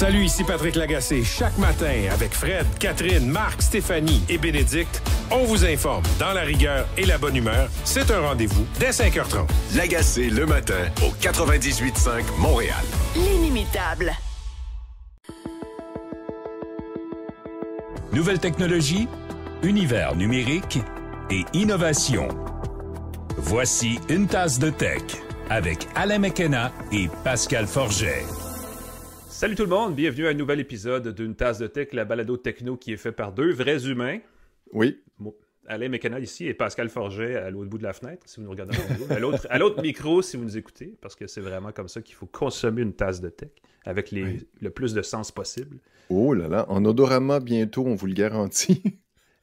Salut, ici Patrick Lagacé. Chaque matin, avec Fred, Catherine, Marc, Stéphanie et Bénédicte, on vous informe dans la rigueur et la bonne humeur. C'est un rendez-vous dès 5h30. Lagacé le matin au 98.5 Montréal. L'inimitable. Nouvelles technologies, univers numérique et innovation. Voici une tasse de tech avec Alain McKenna et Pascal Forget. Salut tout le monde, bienvenue à un nouvel épisode d'une tasse de tech, la balado techno qui est fait par deux vrais humains. Oui. Alain McKenna ici et Pascal Forget à l'autre bout de la fenêtre, si vous nous regardez à l'autre micro si vous nous écoutez, parce que c'est vraiment comme ça qu'il faut consommer une tasse de tech, avec le plus de sens possible. Oh là là, en odorama bientôt, on vous le garantit.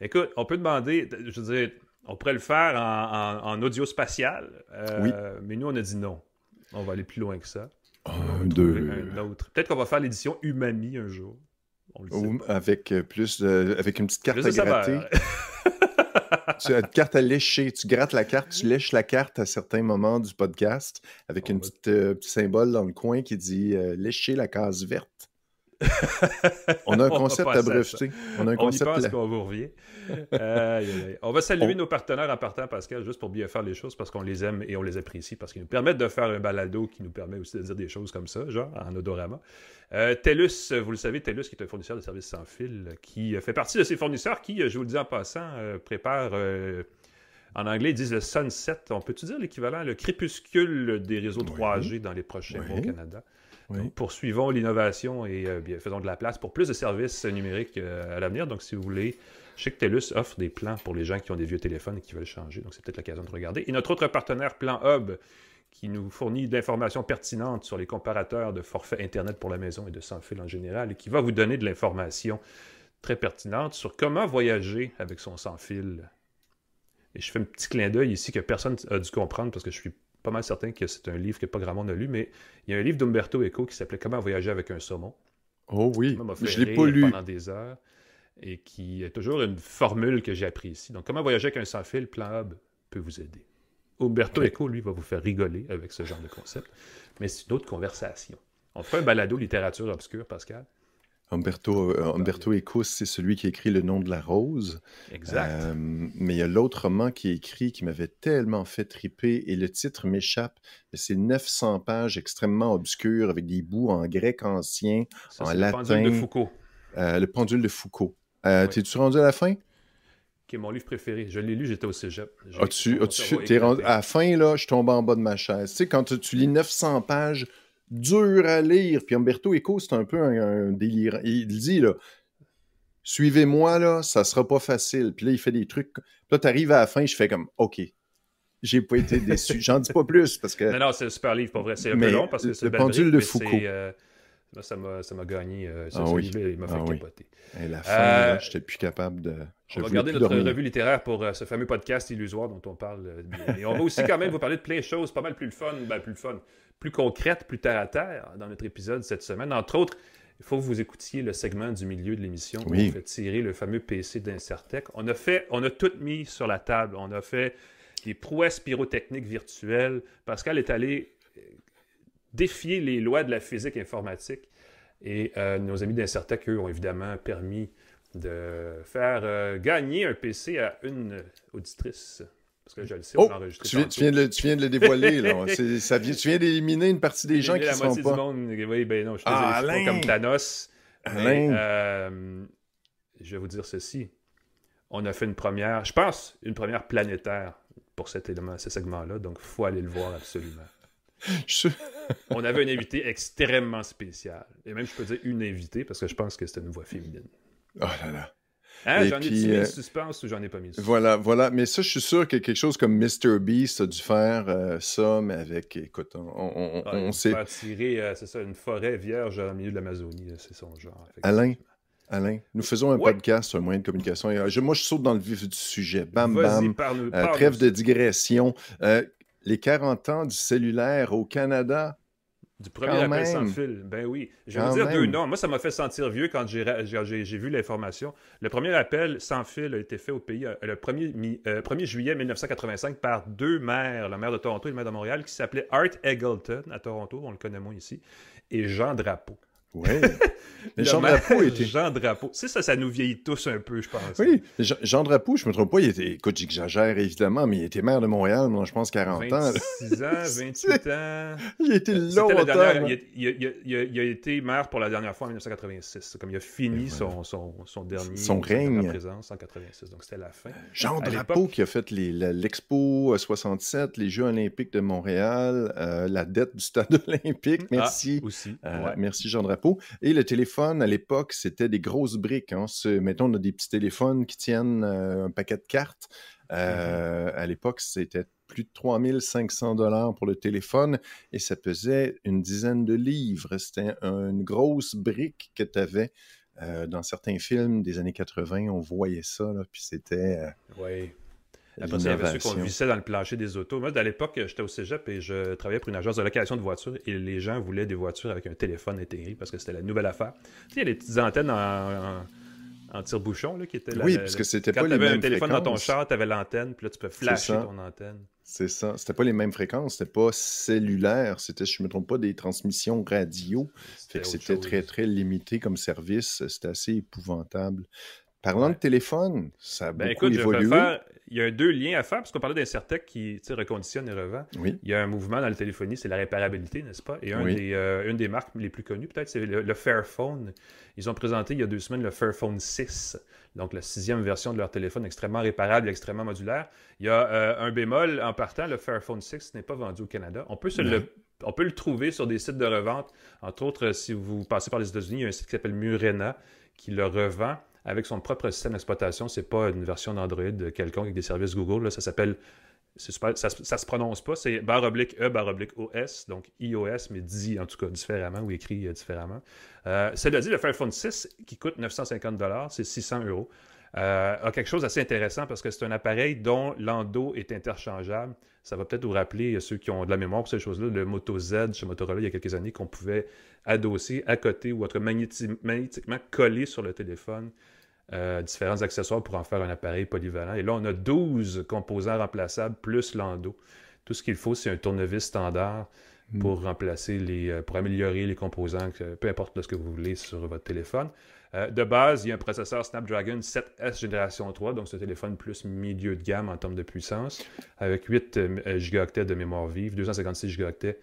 Écoute, on peut demander, je veux dire, on pourrait le faire en audio spatial, oui. Mais nous on a dit non. On va aller plus loin que ça. Un autre. Peut-être qu'on va faire l'édition Umami un jour. On le sait pas. Avec avec une petite carte à gratter. Une carte à lécher. Tu grattes la carte, tu lèches la carte à certains moments du podcast avec un petit symbole dans le coin qui dit lécher la case verte. On a un concept à breveter. On y pense qu'on vous revient. On va saluer nos partenaires en partant, Pascal, juste pour bien faire les choses, parce qu'on les aime et on les apprécie, parce qu'ils nous permettent de faire un balado qui nous permet aussi de dire des choses comme ça, genre en odorama. TELUS, vous le savez, TELUS qui est un fournisseur de services sans fil, qui fait partie de ces fournisseurs qui, je vous le dis en passant, prépare... en anglais, ils disent le sunset. On peut-tu dire l'équivalent, le crépuscule des réseaux 3G dans les prochains mois au Canada? Oui. Donc, poursuivons l'innovation et faisons de la place pour plus de services numériques à l'avenir. Donc, si vous voulez, je sais que TELUS offre des plans pour les gens qui ont des vieux téléphones et qui veulent changer. Donc, c'est peut-être l'occasion de regarder. Et notre autre partenaire, Plan Hub, qui nous fournit d'informations pertinentes sur les comparateurs de forfaits Internet pour la maison et de sans fil en général, et qui va vous donner de l'information très pertinente sur comment voyager avec son sans fil. Et je fais un petit clin d'œil ici que personne n'a dû comprendre parce que je suis pas mal certain que c'est un livre que pas grand monde a lu, mais il y a un livre d'Umberto Eco qui s'appelait « Comment voyager avec un saumon ». Oh oui, je l'ai pas lu pendant des heures et qui est toujours une formule que j'apprécie. Donc, comment voyager avec un sans fil, Plan Hub peut vous aider. Umberto Eco, lui, va vous faire rigoler avec ce genre de concept, mais c'est une autre conversation. On fait un balado littérature obscure, Pascal. Umberto Eco, c'est celui qui écrit Le nom de la rose. Exact. Mais il y a l'autre roman qui est écrit qui m'avait tellement fait triper et le titre m'échappe. C'est 900 pages extrêmement obscures avec des bouts en grec ancien, en latin. Le pendule de Foucault. Le pendule de Foucault. T'es-tu rendu à la fin? Qui est mon livre préféré. Je l'ai lu, j'étais au cégep. T'es rendu à la fin, là, je tombe en bas de ma chaise. Tu sais, quand tu lis 900 pages, dur à lire. Puis Umberto Eco, c'est un peu un délire. Il dit, là, suivez-moi, là, ça sera pas facile. Puis là, il fait des trucs. Puis là, t'arrives à la fin, je fais comme, OK, j'ai pas été déçu. J'en dis pas plus, parce que... Non, c'est un super livre, pour vrai. C'est un peu long, parce que c'est le pendule de Foucault. Ça m'a gagné. Oui. Livre, il m'a fait capoter. Et la fin, là, j'étais plus capable de... On va regarder notre revue littéraire pour ce fameux podcast illusoire dont on parle. Et on va aussi quand même vous parler de plein de choses, pas mal plus plus concrètes, plus terre à terre dans notre épisode cette semaine. Entre autres, il faut que vous écoutiez le segment du milieu de l'émission où on fait tirer le fameux PC d'Incertec. On a tout mis sur la table. On a fait des prouesses pyrotechniques virtuelles. Pascal est allé défier les lois de la physique informatique. Et nos amis d'Incertec, eux, ont évidemment permis de faire gagner un PC à une auditrice. Parce que je le sais, on l'a enregistré. Tu viens de le dévoiler, là. Tu viens d'éliminer une partie des gens qui ne sont pas... Du monde. Oui, ben non, je suis désolé, je suis pas comme Thanos. Alain! Mais, je vais vous dire ceci. On a fait une première planétaire pour ce segment-là, donc il faut aller le voir absolument. On avait un invité extrêmement spécial. Et même, je peux dire une invitée, parce que je pense que c'était une voix féminine. Oh là là. J'en ai mis le suspense ou j'en ai pas mis le suspense? Voilà. Mais ça, je suis sûr que quelque chose comme Mr. Beast a dû faire ça, mais avec... Écoute, on sait... Faire tirer, c'est ça, une forêt vierge au milieu de l'Amazonie, c'est son genre. Alain, nous faisons un podcast, un moyen de communication. Moi, je saute dans le vif du sujet. Bam. Trêve de digression. Les 40 ans du cellulaire au Canada... Du premier appel sans fil, ben oui. Je vais vous dire deux noms. Moi, ça m'a fait sentir vieux quand j'ai vu l'information. Le premier appel sans fil a été fait au pays le 1er juillet 1985 par deux maires, le maire de Toronto et le maire de Montréal, qui s'appelait Art Eggleton à Toronto, on le connaît moins ici, et Jean Drapeau. Oui. Mais Jean Drapeau était... Jean Drapeau. Ça nous vieillit tous un peu, je pense. Oui, Jean Drapeau, je me trompe pas, il était... Écoute, j'exagère évidemment, mais il était maire de Montréal, moi, je pense 40 ans. 26 ans, 28 ans. Il a été longtemps. Il a été maire pour la dernière fois en 1986. Comme il a fini son dernier... Son règne. Sa présence en 86, donc c'était la fin. Jean Drapeau qui a fait l'Expo 67, les Jeux olympiques de Montréal, la dette du stade olympique, merci. Aussi. Merci Jean Drapeau. Et le téléphone, à l'époque, c'était des grosses briques. Hein. Mettons, on a des petits téléphones qui tiennent un paquet de cartes. À l'époque, c'était plus de 3500 $ pour le téléphone et ça pesait une dizaine de livres. C'était une grosse brique que tu avais. Dans certains films des années 80, on voyait ça, là, puis c'était... Oui. Après, il y avait ceux qu'on vissait dans le plancher des autos. Moi, à l'époque, j'étais au cégep et je travaillais pour une agence de location de voitures et les gens voulaient des voitures avec un téléphone intégré parce que c'était la nouvelle affaire. Tu sais, il y a les petites antennes en tire-bouchon là, qui étaient là. Oui, parce que c'était pas les mêmes fréquences. Quand tu avais un téléphone fréquences. dans ton char, tu avais l'antenne, puis là, tu peux flasher ton antenne. C'est ça. C'était pas les mêmes fréquences. C'était pas cellulaire. C'était, je me trompe pas, des transmissions radio. Fait que c'était très, très limité comme service. C'était assez épouvantable. Parlant de téléphone, ça a beaucoup évolué. Il y a deux liens à faire, parce qu'on parlait d'Incertec qui reconditionne et revend. Oui. Il y a un mouvement dans la téléphonie, c'est la réparabilité, n'est-ce pas? Et une des marques les plus connues, peut-être, c'est le Fairphone. Ils ont présenté il y a 2 semaines le Fairphone 6, donc la 6e version de leur téléphone extrêmement réparable et extrêmement modulaire. Il y a un bémol en partant, le Fairphone 6 n'est pas vendu au Canada. On peut le trouver sur des sites de revente. Entre autres, si vous passez par les États-Unis, il y a un site qui s'appelle Murena qui le revend avec son propre système d'exploitation. C'est pas une version d'Android quelconque avec des services Google. Là, ça s'appelle... ça se prononce pas. C'est /E/OS, donc iOS, mais dit en tout cas différemment ou écrit différemment. Cela dit, le Fairphone 6, qui coûte 950 $, c'est 600 €, a quelque chose d'assez intéressant parce que c'est un appareil dont l'endo est interchangeable. Ça va peut-être vous rappeler, ceux qui ont de la mémoire pour ces choses-là, le Moto Z chez Motorola il y a quelques années qu'on pouvait adosser à côté ou être magnétiquement collé sur le téléphone. Différents accessoires pour en faire un appareil polyvalent. Et là, on a 12 composants remplaçables plus l'endo. Tout ce qu'il faut, c'est un tournevis standard pour remplacer pour améliorer les composants, peu importe ce que vous voulez sur votre téléphone. De base, il y a un processeur Snapdragon 7S génération 3, donc c'est un téléphone plus milieu de gamme en termes de puissance, avec 8 gigaoctets de mémoire vive, 256 gigaoctets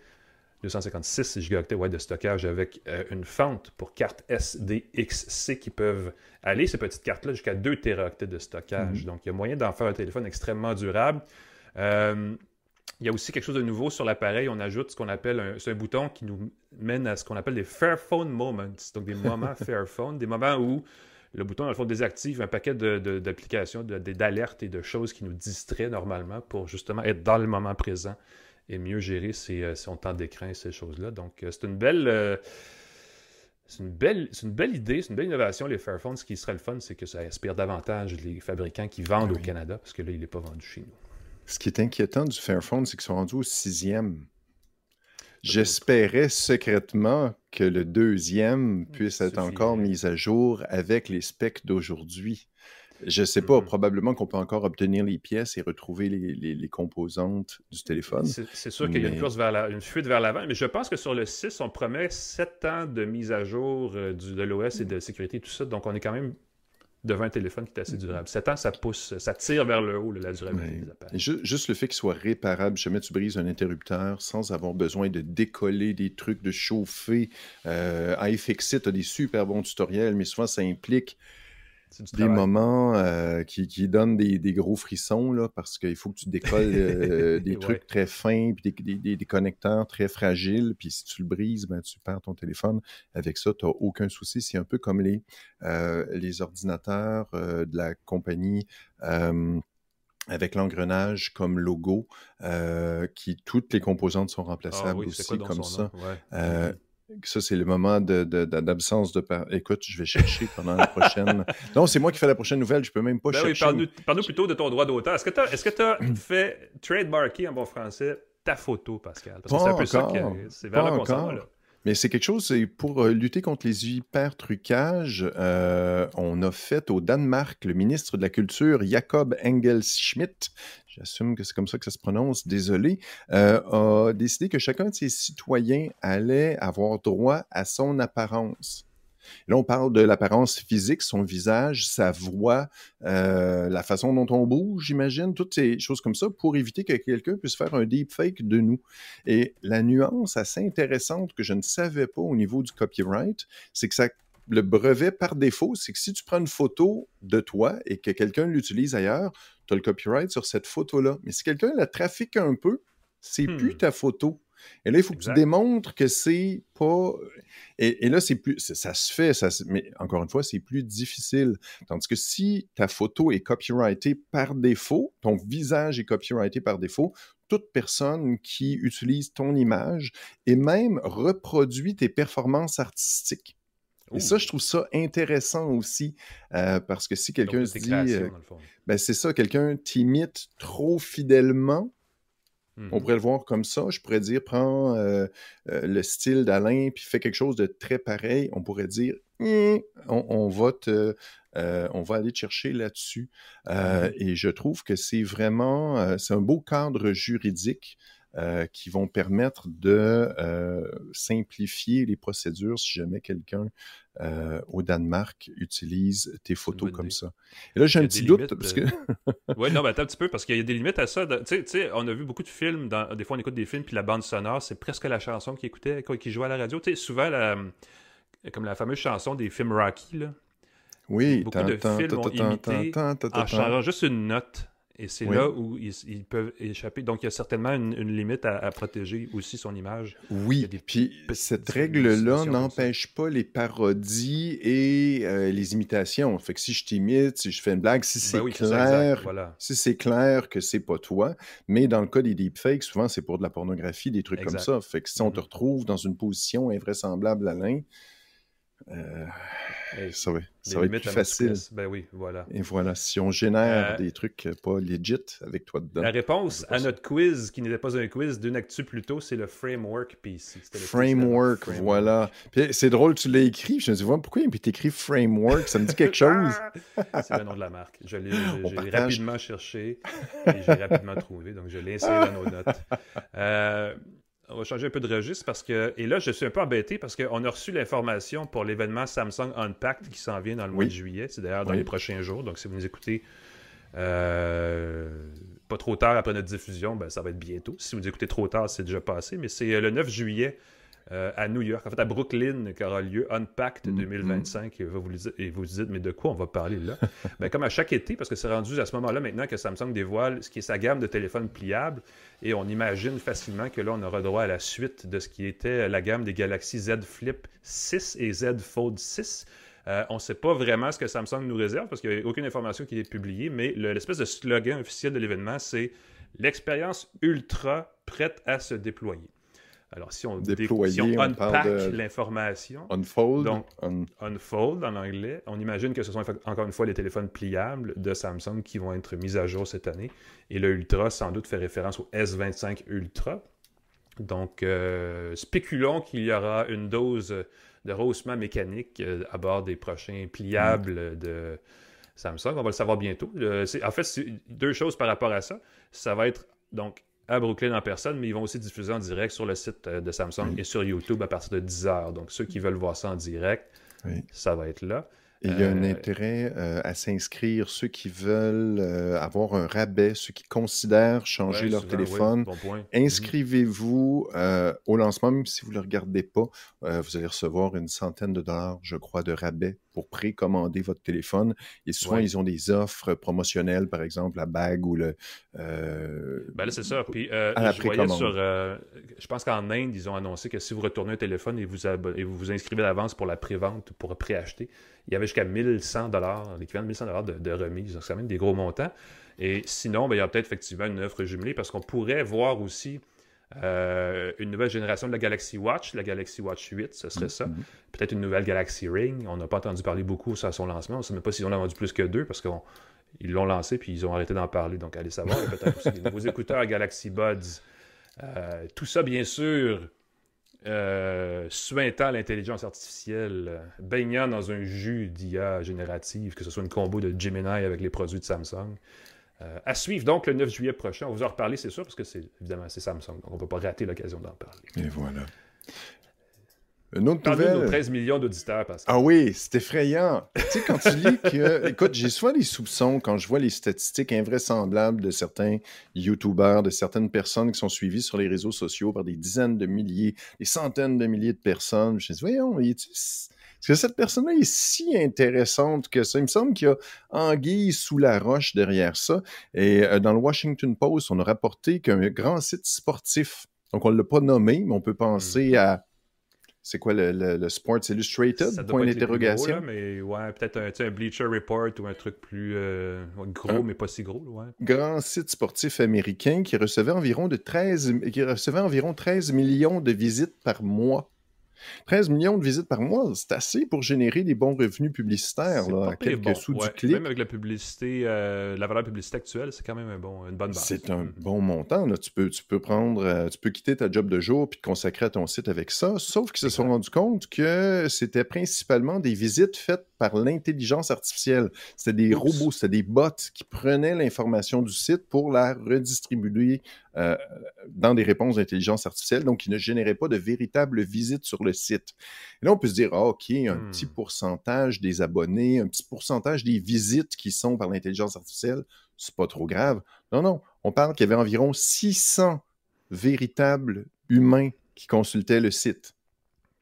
de stockage avec une fente pour carte SDXC qui peuvent aller, ces petites cartes-là, jusqu'à 2 téraoctets de stockage. Donc, il y a moyen d'en faire un téléphone extrêmement durable. Il y a aussi quelque chose de nouveau sur l'appareil. On ajoute ce qu'on appelle c'est un bouton qui nous mène à ce qu'on appelle des Fairphone Moments. Donc, des moments Fairphone, des moments où le bouton, dans le fond, désactive un paquet d'applications, d'alertes et de choses qui nous distraient normalement pour justement être dans le moment présent et mieux gérer son temps d'écran et ces choses-là. Donc, c'est une belle idée, c'est une belle innovation, les Fairphones. Ce qui serait le fun, c'est que ça inspire davantage les fabricants qui vendent au Canada, parce que là, il n'est pas vendu chez nous. Ce qui est inquiétant du Fairphone, c'est qu'ils sont rendus au 6e. J'espérais secrètement que le 2e puisse être encore mis à jour avec les specs d'aujourd'hui. Je ne sais pas, probablement qu'on peut encore obtenir les pièces et retrouver les composantes du téléphone. C'est sûr qu'il y a une fuite vers l'avant, mais je pense que sur le 6, on promet 7 ans de mise à jour de l'OS et de sécurité, tout ça. Donc, on est quand même devant un téléphone qui est assez durable. 7 ans, ça pousse, ça tire vers le haut la durabilité des appareils. Juste le fait qu'il soit réparable, jamais tu brises un interrupteur sans avoir besoin de décoller des trucs, de chauffer. iFixit a des super bons tutoriels, mais souvent, ça implique des moments qui donnent des gros frissons, là, parce qu'il faut que tu décolles des trucs très fins, puis des connecteurs très fragiles, puis si tu le brises, ben, tu perds ton téléphone. Avec ça, tu n'as aucun souci. C'est un peu comme les ordinateurs de la compagnie avec l'engrenage comme logo, toutes les composantes sont remplaçables aussi comme ça. Ça, c'est le moment d'absence de... Écoute, je vais chercher pendant la prochaine... Non, c'est moi qui fais la prochaine nouvelle, je peux même pas chercher. Oui, parle-nous plutôt de ton droit d'auteur. Est-ce que tu as fait trademarker en bon français ta photo, Pascal? Parce que c'est un peu ça c'est vers là qu'on s'en va, là. Mais c'est quelque chose, c'est pour lutter contre les hyper-trucages, on a fait au Danemark, le ministre de la Culture, Jacob Engel-Schmidt, j'assume que c'est comme ça que ça se prononce, désolé, a décidé que chacun de ses citoyens allait avoir droit à son apparence. Là, on parle de l'apparence physique, son visage, sa voix, la façon dont on bouge, j'imagine, toutes ces choses comme ça, pour éviter que quelqu'un puisse faire un deepfake de nous. Et la nuance assez intéressante que je ne savais pas au niveau du copyright, c'est que le brevet par défaut, c'est que si tu prends une photo de toi et que quelqu'un l'utilise ailleurs, tu as le copyright sur cette photo-là. Mais si quelqu'un la trafique un peu, c'est plus ta photo. Et là, il faut que tu démontres que c'est pas... Et là, c'est plus... Ça se fait, mais encore une fois, c'est plus difficile. Tandis que si ta photo est copyrightée par défaut, ton visage est copyrighté par défaut, toute personne qui utilise ton image et même reproduit tes performances artistiques. Et ça, je trouve ça intéressant aussi, parce que si quelqu'un se dit... ben c'est ça, quelqu'un t'imite trop fidèlement, on pourrait le voir comme ça. Je pourrais dire, prends le style d'Alain puis fais quelque chose de très pareil. On pourrait dire, on va aller te chercher là-dessus. Et je trouve que c'est vraiment, c'est un beau cadre juridique qui vont permettre de simplifier les procédures si jamais quelqu'un au Danemark utilise tes photos comme ça. Et là, j'ai un petit doute parce que... Oui, non, mais attends un petit peu, parce qu'il y a des limites à ça. Tu sais, on a vu beaucoup de films, des fois on écoute des films, puis la bande sonore, c'est presque la chanson qu'ils écoutaient, qui jouait à la radio. Tu sais, souvent, comme la fameuse chanson des films Rocky, là. Oui, beaucoup de films ont imité en changeant juste une note. Et c'est là où ils peuvent échapper. Donc, il y a certainement une limite à protéger aussi son image. Oui, puis cette règle-là n'empêche pas les parodies et les imitations. Fait que si je t'imite, si je fais une blague, si c'est clair, si c'est clair que c'est pas toi, mais dans le cas des deepfakes, souvent c'est pour de la pornographie, des trucs comme ça. Fait que si on te retrouve dans une position invraisemblable, Alain, ça va être plus facile. Ben oui, voilà. Et voilà, si on génère des trucs pas legit avec toi dedans. La réponse à notre quiz, qui n'était pas un quiz d'une actu plus tôt, c'est le Framework PC. Framework, voilà. Puis c'est drôle, tu l'as écrit. Je me dis, pourquoi il est écrit Framework? Ça me dit quelque chose. C'est le nom de la marque. J'ai rapidement cherché et j'ai rapidement trouvé. Donc, je l'ai inséré dans nos notes. On va changer un peu de registre parce que... Et là, je suis un peu embêté parce qu'on a reçu l'information pour l'événement Samsung Unpacked qui s'en vient dans le mois de juillet. C'est d'ailleurs dans les prochains jours. Donc, si vous nous écoutez pas trop tard après notre diffusion, ben, ça va être bientôt. Si vous nous écoutez trop tard, c'est déjà passé. Mais c'est le 9 juillet à New York, en fait à Brooklyn, qu'aura lieu Unpacked 2025. Et vous vous dites, mais de quoi on va parler là? Ben, comme à chaque été, parce que c'est rendu à ce moment-là maintenant que Samsung dévoile ce qui est sa gamme de téléphones pliables. Et on imagine facilement que là, on aura droit à la suite de ce qui était la gamme des Galaxy Z Flip 6 et Z Fold 6. On ne sait pas vraiment ce que Samsung nous réserve parce qu'il n'y a aucune information qui est publiée, mais l'espèce de slogan officiel de l'événement, c'est « L'expérience ultra prête à se déployer ». Alors, si on unpack l'information, unfold en anglais, on imagine que ce sont encore une fois les téléphones pliables de Samsung qui vont être mis à jour cette année. Et le Ultra, sans doute, fait référence au S25 Ultra. Donc, spéculons qu'il y aura une dose de rehaussement mécanique à bord des prochains pliables de Samsung. On va le savoir bientôt. En fait, c'est deux choses par rapport à ça. Ça va être donc à Brooklyn en personne, mais ils vont aussi diffuser en direct sur le site de Samsung et sur YouTube à partir de 10h. Donc, ceux qui veulent voir ça en direct, ça va être là. Et il y a un intérêt à s'inscrire, ceux qui veulent avoir un rabais, ceux qui considèrent changer leur téléphone. Inscrivez-vous au lancement, même si vous ne le regardez pas. Vous allez recevoir une centaine de dollars, je crois, de rabais pour précommander votre téléphone. Et souvent, ils ont des offres promotionnelles, par exemple, la bague ou le... Ben là, c'est ça. Puis, je voyais je pense qu'en Inde, ils ont annoncé que si vous retournez un téléphone et vous vous inscrivez d'avance pour la prévente, pour préacheter, il y avait jusqu'à 1100 $, l'équivalent de 1100 $ de remise. Donc, c'est quand même des gros montants. Et sinon, ben, il y a peut-être effectivement une offre jumelée parce qu'on pourrait voir aussi une nouvelle génération de la Galaxy Watch, la Galaxy Watch 8, ce serait ça. Peut-être une nouvelle Galaxy Ring. On n'a pas entendu parler beaucoup sur son lancement. On ne sait même pas s'ils en ont vendu plus que 2 parce qu'ils l'ont lancé puis ils ont arrêté d'en parler. Donc, allez savoir. Il y a peut-être aussi des nouveaux écouteurs Galaxy Buds. Tout ça, bien sûr, suintant l'intelligence artificielle, baignant dans un jus d'IA générative, que ce soit une combo de Gemini avec les produits de Samsung. À suivre donc le 9 juillet prochain. On va vous en reparler, c'est sûr, parce que évidemment, c'est Samsung. Donc on ne peut pas rater l'occasion d'en parler. Et voilà. Une autre Parle-nous nouvelle. de nos 13 millions d'auditeurs, Pascal. Ah oui, c'est effrayant. Tu sais, quand tu lis que... Écoute, j'ai souvent des soupçons quand je vois les statistiques invraisemblables de certains YouTubers, de certaines personnes qui sont suivies sur les réseaux sociaux par des dizaines de milliers, des centaines de milliers de personnes. Je me dis, voyons, est-ce que cette personne-là est si intéressante que ça? Il me semble qu'il y a anguille sous la roche derrière ça. Et dans le Washington Post, on a rapporté qu'un grand site sportif, donc on ne l'a pas nommé, mais on peut penser à... C'est quoi le Sports Illustrated? Ça doit Point pas être les plus d'interrogation. gros, là, mais ouais, peut-être un Bleacher Report ou un truc plus gros, mais pas si gros. Ouais. Grand site sportif américain qui recevait environ 13 millions de visites par mois. 13 millions de visites par mois, c'est assez pour générer des bons revenus publicitaires, là, à quelques sous du clic. Même avec la publicité, la valeur publicité actuelle, c'est quand même une bonne base. C'est un bon montant. Là. Tu peux quitter ta job de jour puis te consacrer à ton site avec ça, sauf qu'ils se sont rendus compte que c'était principalement des visites faites par l'intelligence artificielle. C'était des robots, c'était des bots qui prenaient l'information du site pour la redistribuer dans des réponses d'intelligence artificielle, donc qui ne généraient pas de véritables visites sur le site. Et là, on peut se dire, OK, un petit pourcentage des abonnés, un petit pourcentage des visites qui sont par l'intelligence artificielle, c'est pas trop grave. Non, on parle qu'il y avait environ 600 véritables humains qui consultaient le site.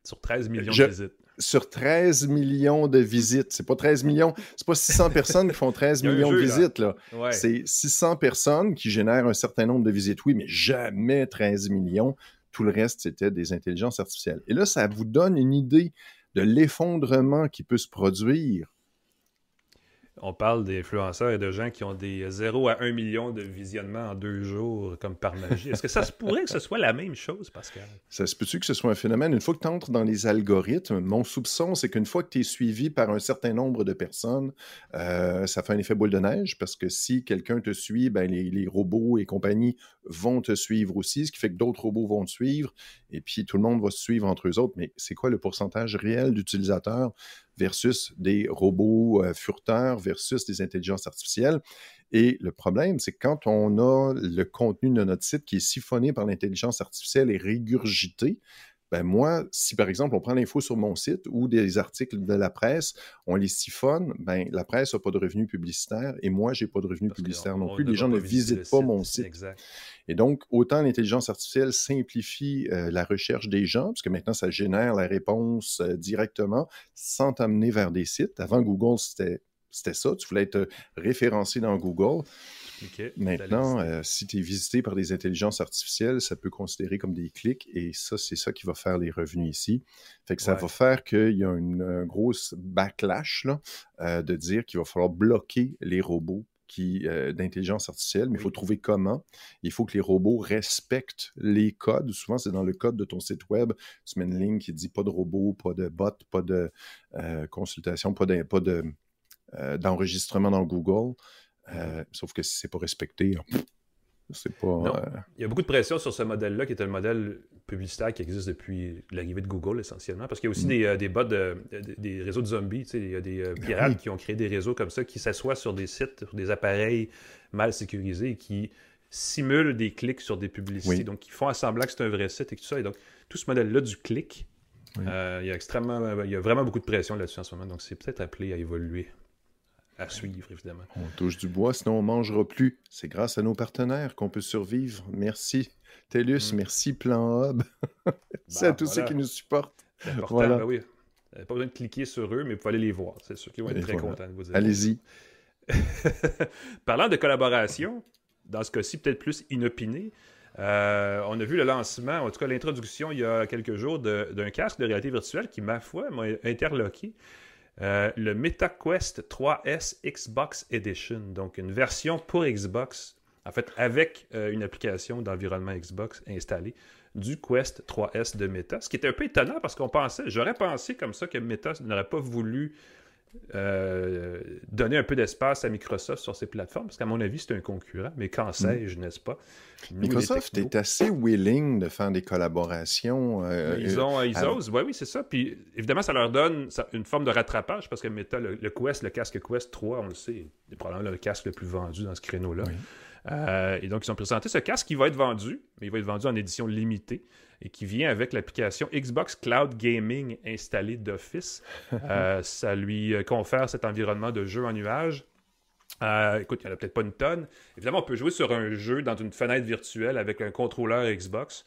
Sur 13 millions de visites. Sur 13 millions de visites. C'est pas 13 millions, c'est pas 600 personnes qui font 13 millions de visites. Là. Ouais. C'est 600 personnes qui génèrent un certain nombre de visites. Oui, mais jamais 13 millions. Tout le reste, c'était des intelligences artificielles. Et là, ça vous donne une idée de l'effondrement qui peut se produire. On parle d'influenceurs et de gens qui ont des 0 à 1 million de visionnements en 2 jours, comme par magie. Est-ce que ça se pourrait que ce soit la même chose, Pascal? Ça se peut-tu que ce soit un phénomène? Une fois que tu entres dans les algorithmes, mon soupçon, c'est qu'une fois que tu es suivi par un certain nombre de personnes, ça fait un effet boule de neige, parce que si quelqu'un te suit, ben les robots et compagnie vont te suivre aussi, ce qui fait que d'autres robots vont te suivre, et puis tout le monde va se suivre entre eux autres. Mais c'est quoi le pourcentage réel d'utilisateurs versus des robots furteurs, versus des intelligences artificielles? Et le problème, c'est que quand on a le contenu de notre site qui est siphonné par l'intelligence artificielle et régurgité, ben moi, si par exemple on prend l'info sur mon site ou des articles de la presse, on les siphonne, ben la presse n'a pas de revenus publicitaires et moi, j'ai pas de revenus publicitaires non plus. Les gens ne visitent pas mon site. Exact. Et donc, autant l'intelligence artificielle simplifie la recherche des gens, parce que maintenant, ça génère la réponse directement sans t'amener vers des sites. Avant, Google, c'était ça. Tu voulais être référencé dans Google. Okay. Maintenant, si tu es visité par des intelligences artificielles, ça peut considérer comme des clics et ça, c'est ça qui va faire les revenus ici. Fait que ça va faire qu'il y a une grosse backlash là, de dire qu'il va falloir bloquer les robots d'intelligence artificielle, mais il faut trouver comment. Il faut que les robots respectent les codes. Souvent, c'est dans le code de ton site web. Tu mets une ligne qui dit pas de robot, pas de bot, pas de consultation, pas d'enregistrement dans Google. Sauf que si c'est pas respecté, c'est pas... Il y a beaucoup de pression sur ce modèle-là, qui est un modèle publicitaire qui existe depuis l'arrivée de Google, essentiellement, parce qu'il y a aussi des bots, des réseaux de zombies. Il y a des pirates qui ont créé des réseaux comme ça, qui s'assoient sur des sites, sur des appareils mal sécurisés, et qui simulent des clics sur des publicités, donc qui font semblant que c'est un vrai site et tout ça. Et donc, tout ce modèle-là du clic, il y a vraiment beaucoup de pression là-dessus en ce moment, donc c'est peut-être appelé à évoluer. À suivre, évidemment. On touche du bois, sinon on ne mangera plus. C'est grâce à nos partenaires qu'on peut survivre. Merci TELUS, merci Plan Hub. Merci à tous ceux qui nous supportent. C'est important, ben oui. Pas besoin de cliquer sur eux, mais vous pouvez aller les voir. C'est sûr qu'ils vont être très contents de vous dire. Allez-y. Parlant de collaboration, dans ce cas-ci, peut-être plus inopiné, on a vu le lancement, en tout cas l'introduction il y a quelques jours d'un casque de réalité virtuelle qui, ma foi, m'a interloqué. Le MetaQuest 3S Xbox Edition, donc une version pour Xbox, en fait avec une application d'environnement Xbox installée du Quest 3S de Meta, ce qui était un peu étonnant parce j'aurais pensé comme ça que Meta n'aurait pas voulu donner un peu d'espace à Microsoft sur ces plateformes, parce qu'à mon avis, c'est un concurrent, mais qu'en sais-je, n'est-ce pas? Microsoft est assez willing de faire des collaborations. Ils osent, oui, c'est ça. Puis évidemment, ça leur donne une forme de rattrapage, parce que Meta, le casque Quest 3, on le sait, est probablement le casque le plus vendu dans ce créneau-là. Oui. Et donc, ils ont présenté ce casque qui va être vendu, mais il va être vendu en édition limitée et qui vient avec l'application Xbox Cloud Gaming installée d'office. Ça lui confère cet environnement de jeu en nuage. Écoute, il n'y en a peut-être pas une tonne. Évidemment, on peut jouer sur un jeu dans une fenêtre virtuelle avec un contrôleur Xbox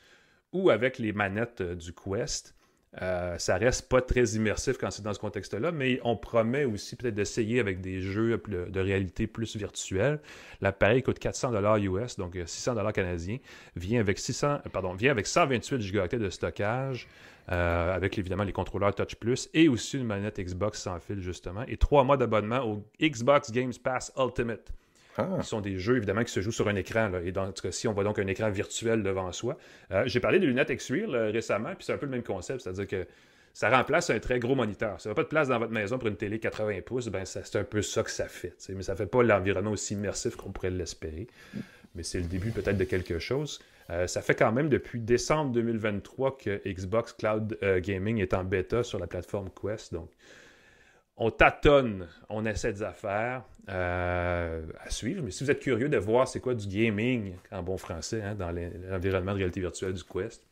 ou avec les manettes du Quest. Ça reste pas très immersif quand c'est dans ce contexte-là, mais on promet aussi peut-être d'essayer avec des jeux de réalité plus virtuelle. L'appareil coûte 400$ US, donc 600$ canadiens. Vient avec 128 Go de stockage, avec évidemment les contrôleurs Touch Plus et aussi une manette Xbox sans fil, justement, et 3 mois d'abonnement au Xbox Game Pass Ultimate. Ce sont des jeux, évidemment, qui se jouent sur un écran. Là. Et dans ce cas-ci, on voit donc un écran virtuel devant soi. J'ai parlé des lunettes X-Real récemment, puis c'est un peu le même concept. C'est-à-dire que ça remplace un très gros moniteur. Ça n'a pas de place dans votre maison pour une télé 80 pouces, ben c'est un peu ça que ça fait. Mais ça ne fait pas l'environnement aussi immersif qu'on pourrait l'espérer. Mais c'est le début peut-être de quelque chose. Ça fait quand même depuis décembre 2023 que Xbox Cloud Gaming est en bêta sur la plateforme Quest. Donc, on tâtonne, on essaie des affaires à suivre. Mais si vous êtes curieux de voir c'est quoi du gaming, en bon français, dans l'environnement de réalité virtuelle du Quest,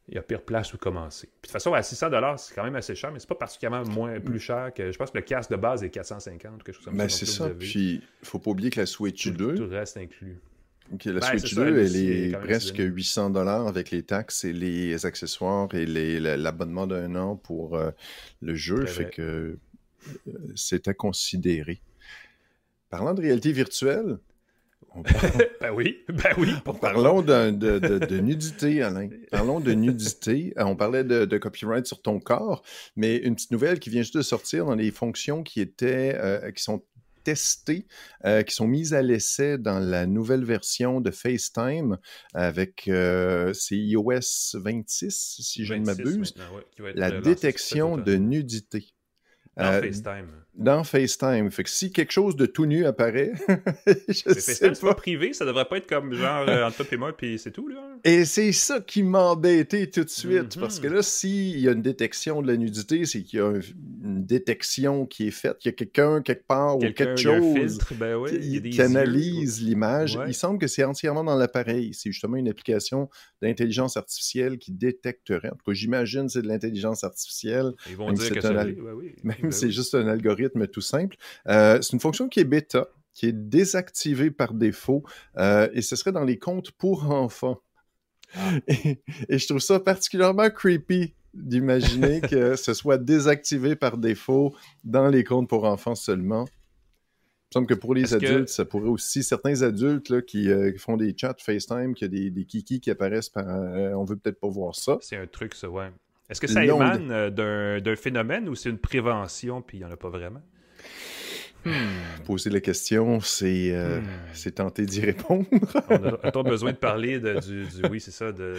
il y a pire place où commencer. Puis de toute façon, à 600$, c'est quand même assez cher, mais c'est pas particulièrement plus cher que... Je pense que le casque de base est 450 ou quelque chose comme ça. Ben c'est ça, puis il faut pas oublier que la Switch 2... Tout le reste inclus. Okay, la Switch 2, elle est presque 800$ avec les taxes et les accessoires et l'abonnement d'un an pour le jeu, fait que c'est à considérer. Parlant de réalité virtuelle... Ben oui. Parlons de nudité, Alain. Parlons de nudité. On parlait de copyright sur ton corps, mais une petite nouvelle qui vient juste de sortir dans les fonctions qui sont testées, qui sont mises à l'essai dans la nouvelle version de FaceTime avec c'est iOS 26, si je ne m'abuse, la détection de nudité. Dans FaceTime. Dans FaceTime. Fait que si quelque chose de tout nu apparaît, FaceTime, c'est pas privé, ça devrait pas être comme genre entre toi et moi, puis c'est tout, là. Et c'est ça qui m'embêtait tout de suite, parce que là, s'il y a une détection de la nudité, c'est qu'il y a une détection qui est faite, qu'il y a quelqu'un, quelque part, ou quelque chose qui analyse l'image. Ouais. Il semble que c'est entièrement dans l'appareil. C'est justement une application d'intelligence artificielle qui détecterait. En tout cas, j'imagine que c'est de l'intelligence artificielle. Ils vont dire que c'est juste un algorithme tout simple. C'est une fonction qui est bêta, qui est désactivée par défaut, et ce serait dans les comptes pour enfants. Et je trouve ça particulièrement creepy d'imaginer que ce soit désactivé par défaut dans les comptes pour enfants seulement. Il me semble que pour les adultes, ça pourrait aussi, certains adultes là, qui font des chats FaceTime, qui a des kikis qui apparaissent par... on veut peut-être pas voir ça. C'est un truc, ça, ouais. Est-ce que ça émane d'un phénomène ou c'est une prévention puis il n'y en a pas vraiment? Poser la question, c'est tenter d'y répondre. On a besoin de parler oui, c'est ça, de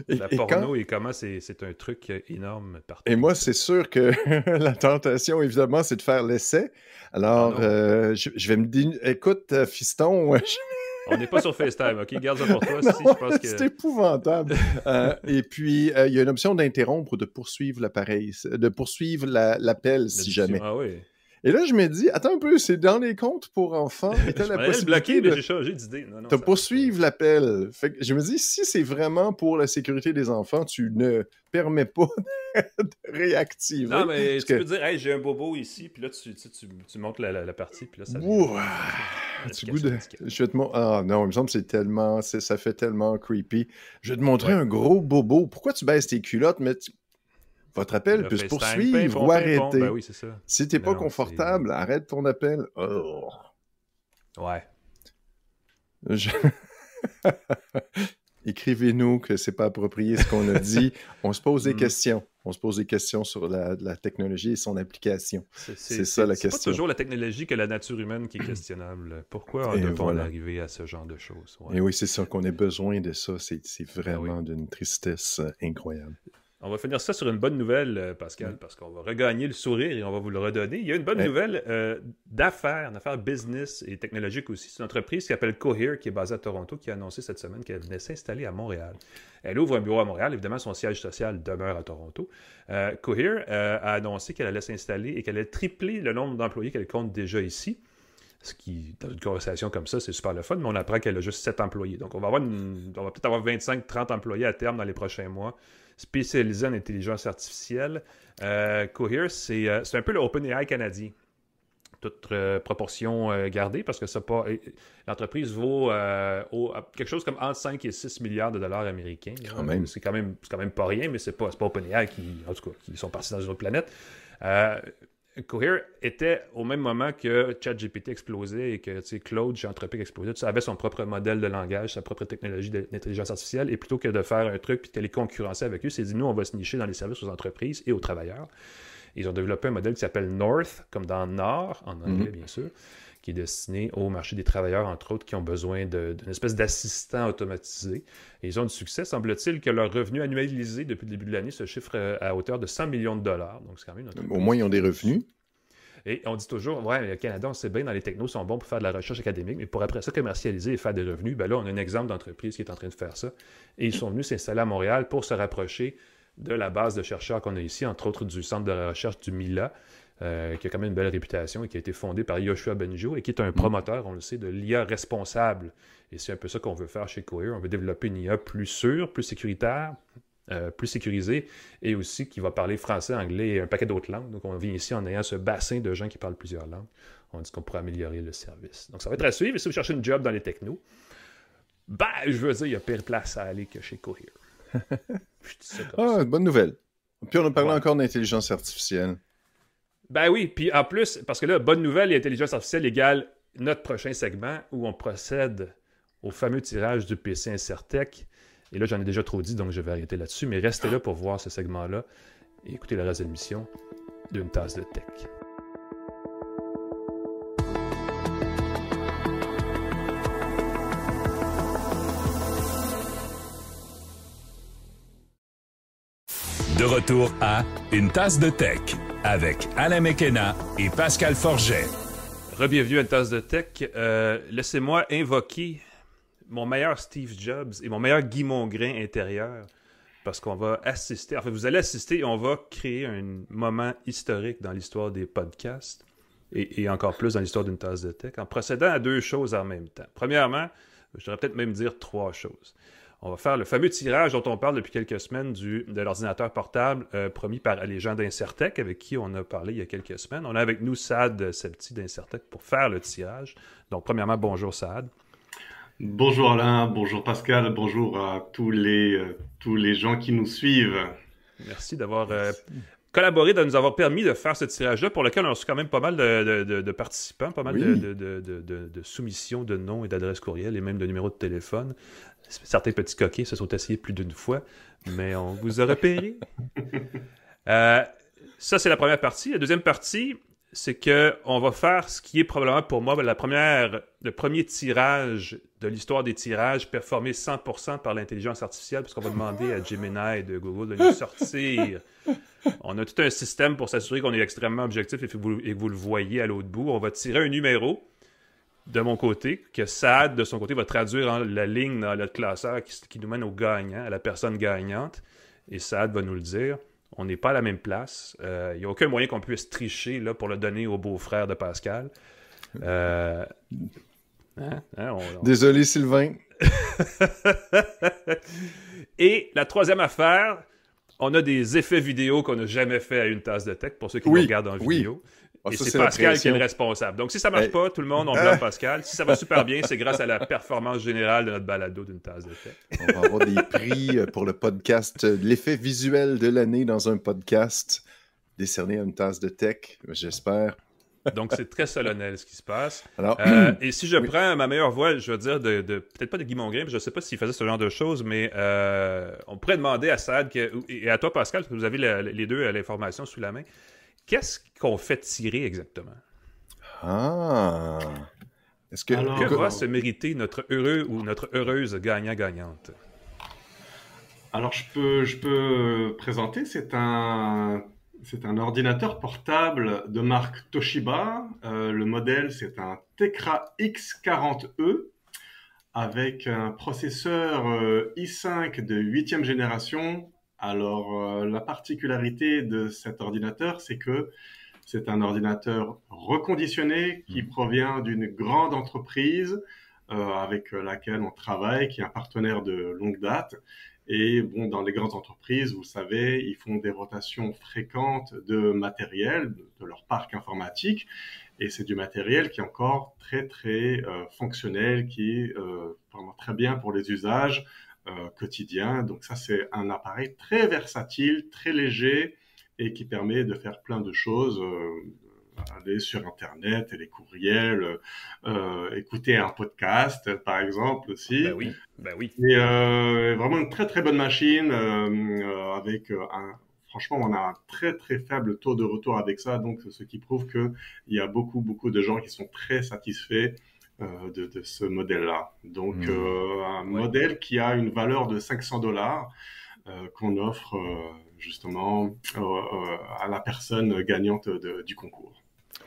la porno et comment c'est un truc énorme partout. Et moi, c'est sûr que la tentation, évidemment, c'est de faire l'essai. Alors, je vais me dire, écoute, fiston... On n'est pas sur FaceTime, OK? Garde ça pour toi. Non, je pense que... C'est épouvantable. Et puis, il y a une option d'interrompre ou de poursuivre l'appareil, de poursuivre l'appel si jamais. Ah oui. Et là, je me dis, attends un peu, c'est dans les comptes pour enfants. Et t'as la possibilité bloquer, mais j'ai changé d'idée. De poursuivre l'appel. Fait que je me dis, si c'est vraiment pour la sécurité des enfants, tu ne permets pas de réactiver. Non, mais tu peux dire, hey, j'ai un bobo ici, puis là, tu montes la partie, puis là, ça... Tu goût de... Je vais te Ah non, il me semble que c'est tellement... ça fait tellement creepy. Je vais te montrer un gros bobo. Pourquoi tu baisses tes culottes, mais... Votre appel peut se poursuivre ou arrêter. Ben oui, c'est ça. Si t'es pas confortable, arrête ton appel. Oh. Ouais. Écrivez-nous que c'est pas approprié ce qu'on a dit. On se pose des questions. On se pose des questions sur la technologie et son application. C'est ça la question. C'est pas toujours la technologie que la nature humaine qui est questionnable. Pourquoi doit-on arriver à ce genre de choses? Ouais. Et oui, c'est ça qu'on ait besoin de ça. C'est vraiment d'une tristesse incroyable. On va finir ça sur une bonne nouvelle, Pascal, parce qu'on va regagner le sourire et on va vous le redonner. Il y a une bonne nouvelle d'affaires, une affaire business et technologique aussi. C'est une entreprise qui s'appelle Cohere, qui est basée à Toronto, qui a annoncé cette semaine qu'elle venait s'installer à Montréal. Elle ouvre un bureau à Montréal. Évidemment, son siège social demeure à Toronto. Cohere a annoncé qu'elle allait s'installer et qu'elle allait tripler le nombre d'employés qu'elle compte déjà ici. Ce qui, dans une conversation comme ça, c'est super le fun, mais on apprend qu'elle a juste 7 employés. Donc, on va peut-être avoir 25-30 employés à terme dans les prochains mois, spécialisés en intelligence artificielle. Cohere, c'est un peu le OpenAI canadien. Toute proportion gardée, parce que l'entreprise vaut quelque chose comme entre 5 et 6 milliards de dollars américains. C'est quand même pas rien, mais c'est pas OpenAI qui sont partis dans une autre planète. Cohere était au même moment que ChatGPT explosait et que Claude chez Anthropic explosait. Ça avait son propre modèle de langage, sa propre technologie d'intelligence artificielle. Et plutôt que de faire un truc et de les concurrencer avec eux, c'est dit, nous, on va se nicher dans les services aux entreprises et aux travailleurs. Ils ont développé un modèle qui s'appelle North, comme dans Nord, en anglais, bien sûr, qui est destiné au marché des travailleurs, entre autres, qui ont besoin d'une espèce d'assistant automatisé. Et ils ont du succès. Semble-t-il que leur revenu annualisé depuis le début de l'année se chiffre à hauteur de 100 millions de dollars. Donc, c'est quand même au moins, ils ont des revenus. Et on dit toujours, ouais, le Canada, on sait bien, dans les technos, sont bons pour faire de la recherche académique, mais pour après ça commercialiser et faire des revenus, ben là, on a un exemple d'entreprise qui est en train de faire ça. Et ils sont venus s'installer à Montréal pour se rapprocher de la base de chercheurs qu'on a ici, entre autres du centre de recherche du MILA, qui a quand même une belle réputation et qui a été fondé par Yoshua Bengio et qui est un promoteur, on le sait, de l'IA responsable. Et c'est un peu ça qu'on veut faire chez Cohere. On veut développer une IA plus sûre, plus sécuritaire, plus sécurisée et aussi qui va parler français, anglais et un paquet d'autres langues. Donc, on vient ici en ayant ce bassin de gens qui parlent plusieurs langues. On dit qu'on pourrait améliorer le service. Donc, ça va être à suivre. Et si vous cherchez une job dans les technos, je veux dire, il y a pire place à aller que chez Cohere. Bonne nouvelle. Puis on a parlé encore d'intelligence artificielle. Ben oui, puis en plus, parce que là, bonne nouvelle et intelligence artificielle égale notre prochain segment où on procède au fameux tirage du PC Incertec. Et là, j'en ai déjà trop dit, donc je vais arrêter là-dessus. Mais restez là pour voir ce segment-là et écoutez le reste de l'émission d'une tasse de tech. De retour à Une tasse de tech avec Alain McKenna et Pascal Forget. Re-bienvenue à Une tasse de tech. Laissez-moi invoquer mon meilleur Steve Jobs et mon meilleur Guy Mongrain intérieur parce qu'on va assister, vous allez assister et on va créer un moment historique dans l'histoire des podcasts et encore plus dans l'histoire d'une tasse de tech en procédant à 2 choses en même temps. Premièrement, je devrais peut-être même dire 3 choses. On va faire le fameux tirage dont on parle depuis quelques semaines de l'ordinateur portable promis par les gens d'Incertec avec qui on a parlé il y a quelques semaines. On a avec nous Saad Sebti d'Incertec pour faire le tirage. Donc, premièrement, bonjour Saad. Bonjour Alain, bonjour Pascal, bonjour à tous les gens qui nous suivent. Merci d'avoir collaboré, de nous avoir permis de faire ce tirage-là pour lequel on a reçu quand même pas mal de participants, pas mal de soumissions de noms et d'adresses courriel et même de numéros de téléphone. Certains petits coquets se sont essayés plus d'une fois, mais on vous a repéré. Ça, c'est la première partie. La deuxième partie, c'est qu'on va faire ce qui est probablement pour moi le premier tirage de l'histoire des tirages performé 100% par l'intelligence artificielle, parce qu'on va demander à Gemini de Google de nous sortir. On a tout un système pour s'assurer qu'on est extrêmement objectif et que vous le voyez à l'autre bout. On va tirer un numéro de mon côté, que Saad, de son côté, va traduire la ligne dans le classeur qui nous mène au gagnant, à la personne gagnante. Et Saad va nous le dire. On n'est pas à la même place. Il n'y a aucun moyen qu'on puisse tricher là, pour le donner au beau-frère de Pascal. Désolé, Sylvain. Et la troisième affaire, on a des effets vidéo qu'on n'a jamais fait à Une tasse de tech, pour ceux qui nous regardent en vidéo. Et ça, c'est Pascal qui est le responsable. Donc, si ça ne marche pas, tout le monde, on blâme Pascal. Si ça va super bien, c'est grâce à la performance générale de notre balado d'Une tasse de tech. On va avoir des prix pour le podcast, l'effet visuel de l'année dans un podcast décerné à Une tasse de tech, j'espère. Donc, c'est très solennel ce qui se passe. Alors, et si je prends ma meilleure voix, je veux dire, peut-être pas de Guy Mongrain, je ne sais pas s'il faisait ce genre de choses, mais on pourrait demander à Saad et à toi, Pascal, parce que vous avez les deux l'information sous la main. Qu'est-ce qu'on fait tirer exactement? Que va se mériter notre heureux ou notre heureuse gagnant-gagnante? Alors, je peux présenter. C'est un ordinateur portable de marque Toshiba. Le modèle, c'est un Tecra X40e avec un processeur i5 de 8e génération. Alors, la particularité de cet ordinateur, c'est que c'est un ordinateur reconditionné qui provient d'une grande entreprise avec laquelle on travaille, qui est un partenaire de longue date. Et bon, dans les grandes entreprises, vous savez, ils font des rotations fréquentes de matériel, de leur parc informatique. Et c'est du matériel qui est encore très, très fonctionnel, qui est vraiment très bien pour les usages quotidiens. Donc ça, c'est un appareil très versatile, très léger et qui permet de faire plein de choses. Aller sur Internet, et les courriels, écouter un podcast, par exemple, aussi. Ben oui. Et vraiment une très, très bonne machine avec franchement, on a un très, très faible taux de retour avec ça, donc ce qui prouve qu'il y a beaucoup, beaucoup de gens qui sont très satisfaits de ce modèle-là. Donc, un modèle qui a une valeur de $500 qu'on offre justement à la personne gagnante du concours.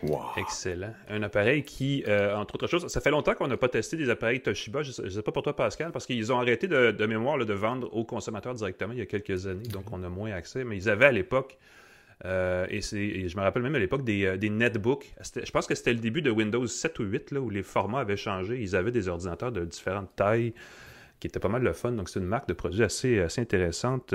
Wow. Excellent. Un appareil qui, entre autres choses, ça fait longtemps qu'on n'a pas testé des appareils Toshiba. Je ne sais pas pour toi, Pascal, parce qu'ils ont arrêté de mémoire de vendre aux consommateurs directement il y a quelques années, donc on a moins accès. Mais ils avaient à l'époque, et je me rappelle même à l'époque, des netbooks. Je pense que c'était le début de Windows 7 ou 8, là, où les formats avaient changé. Ils avaient des ordinateurs de différentes tailles, qui était pas mal le fun. Donc, c'est une marque de produits assez intéressante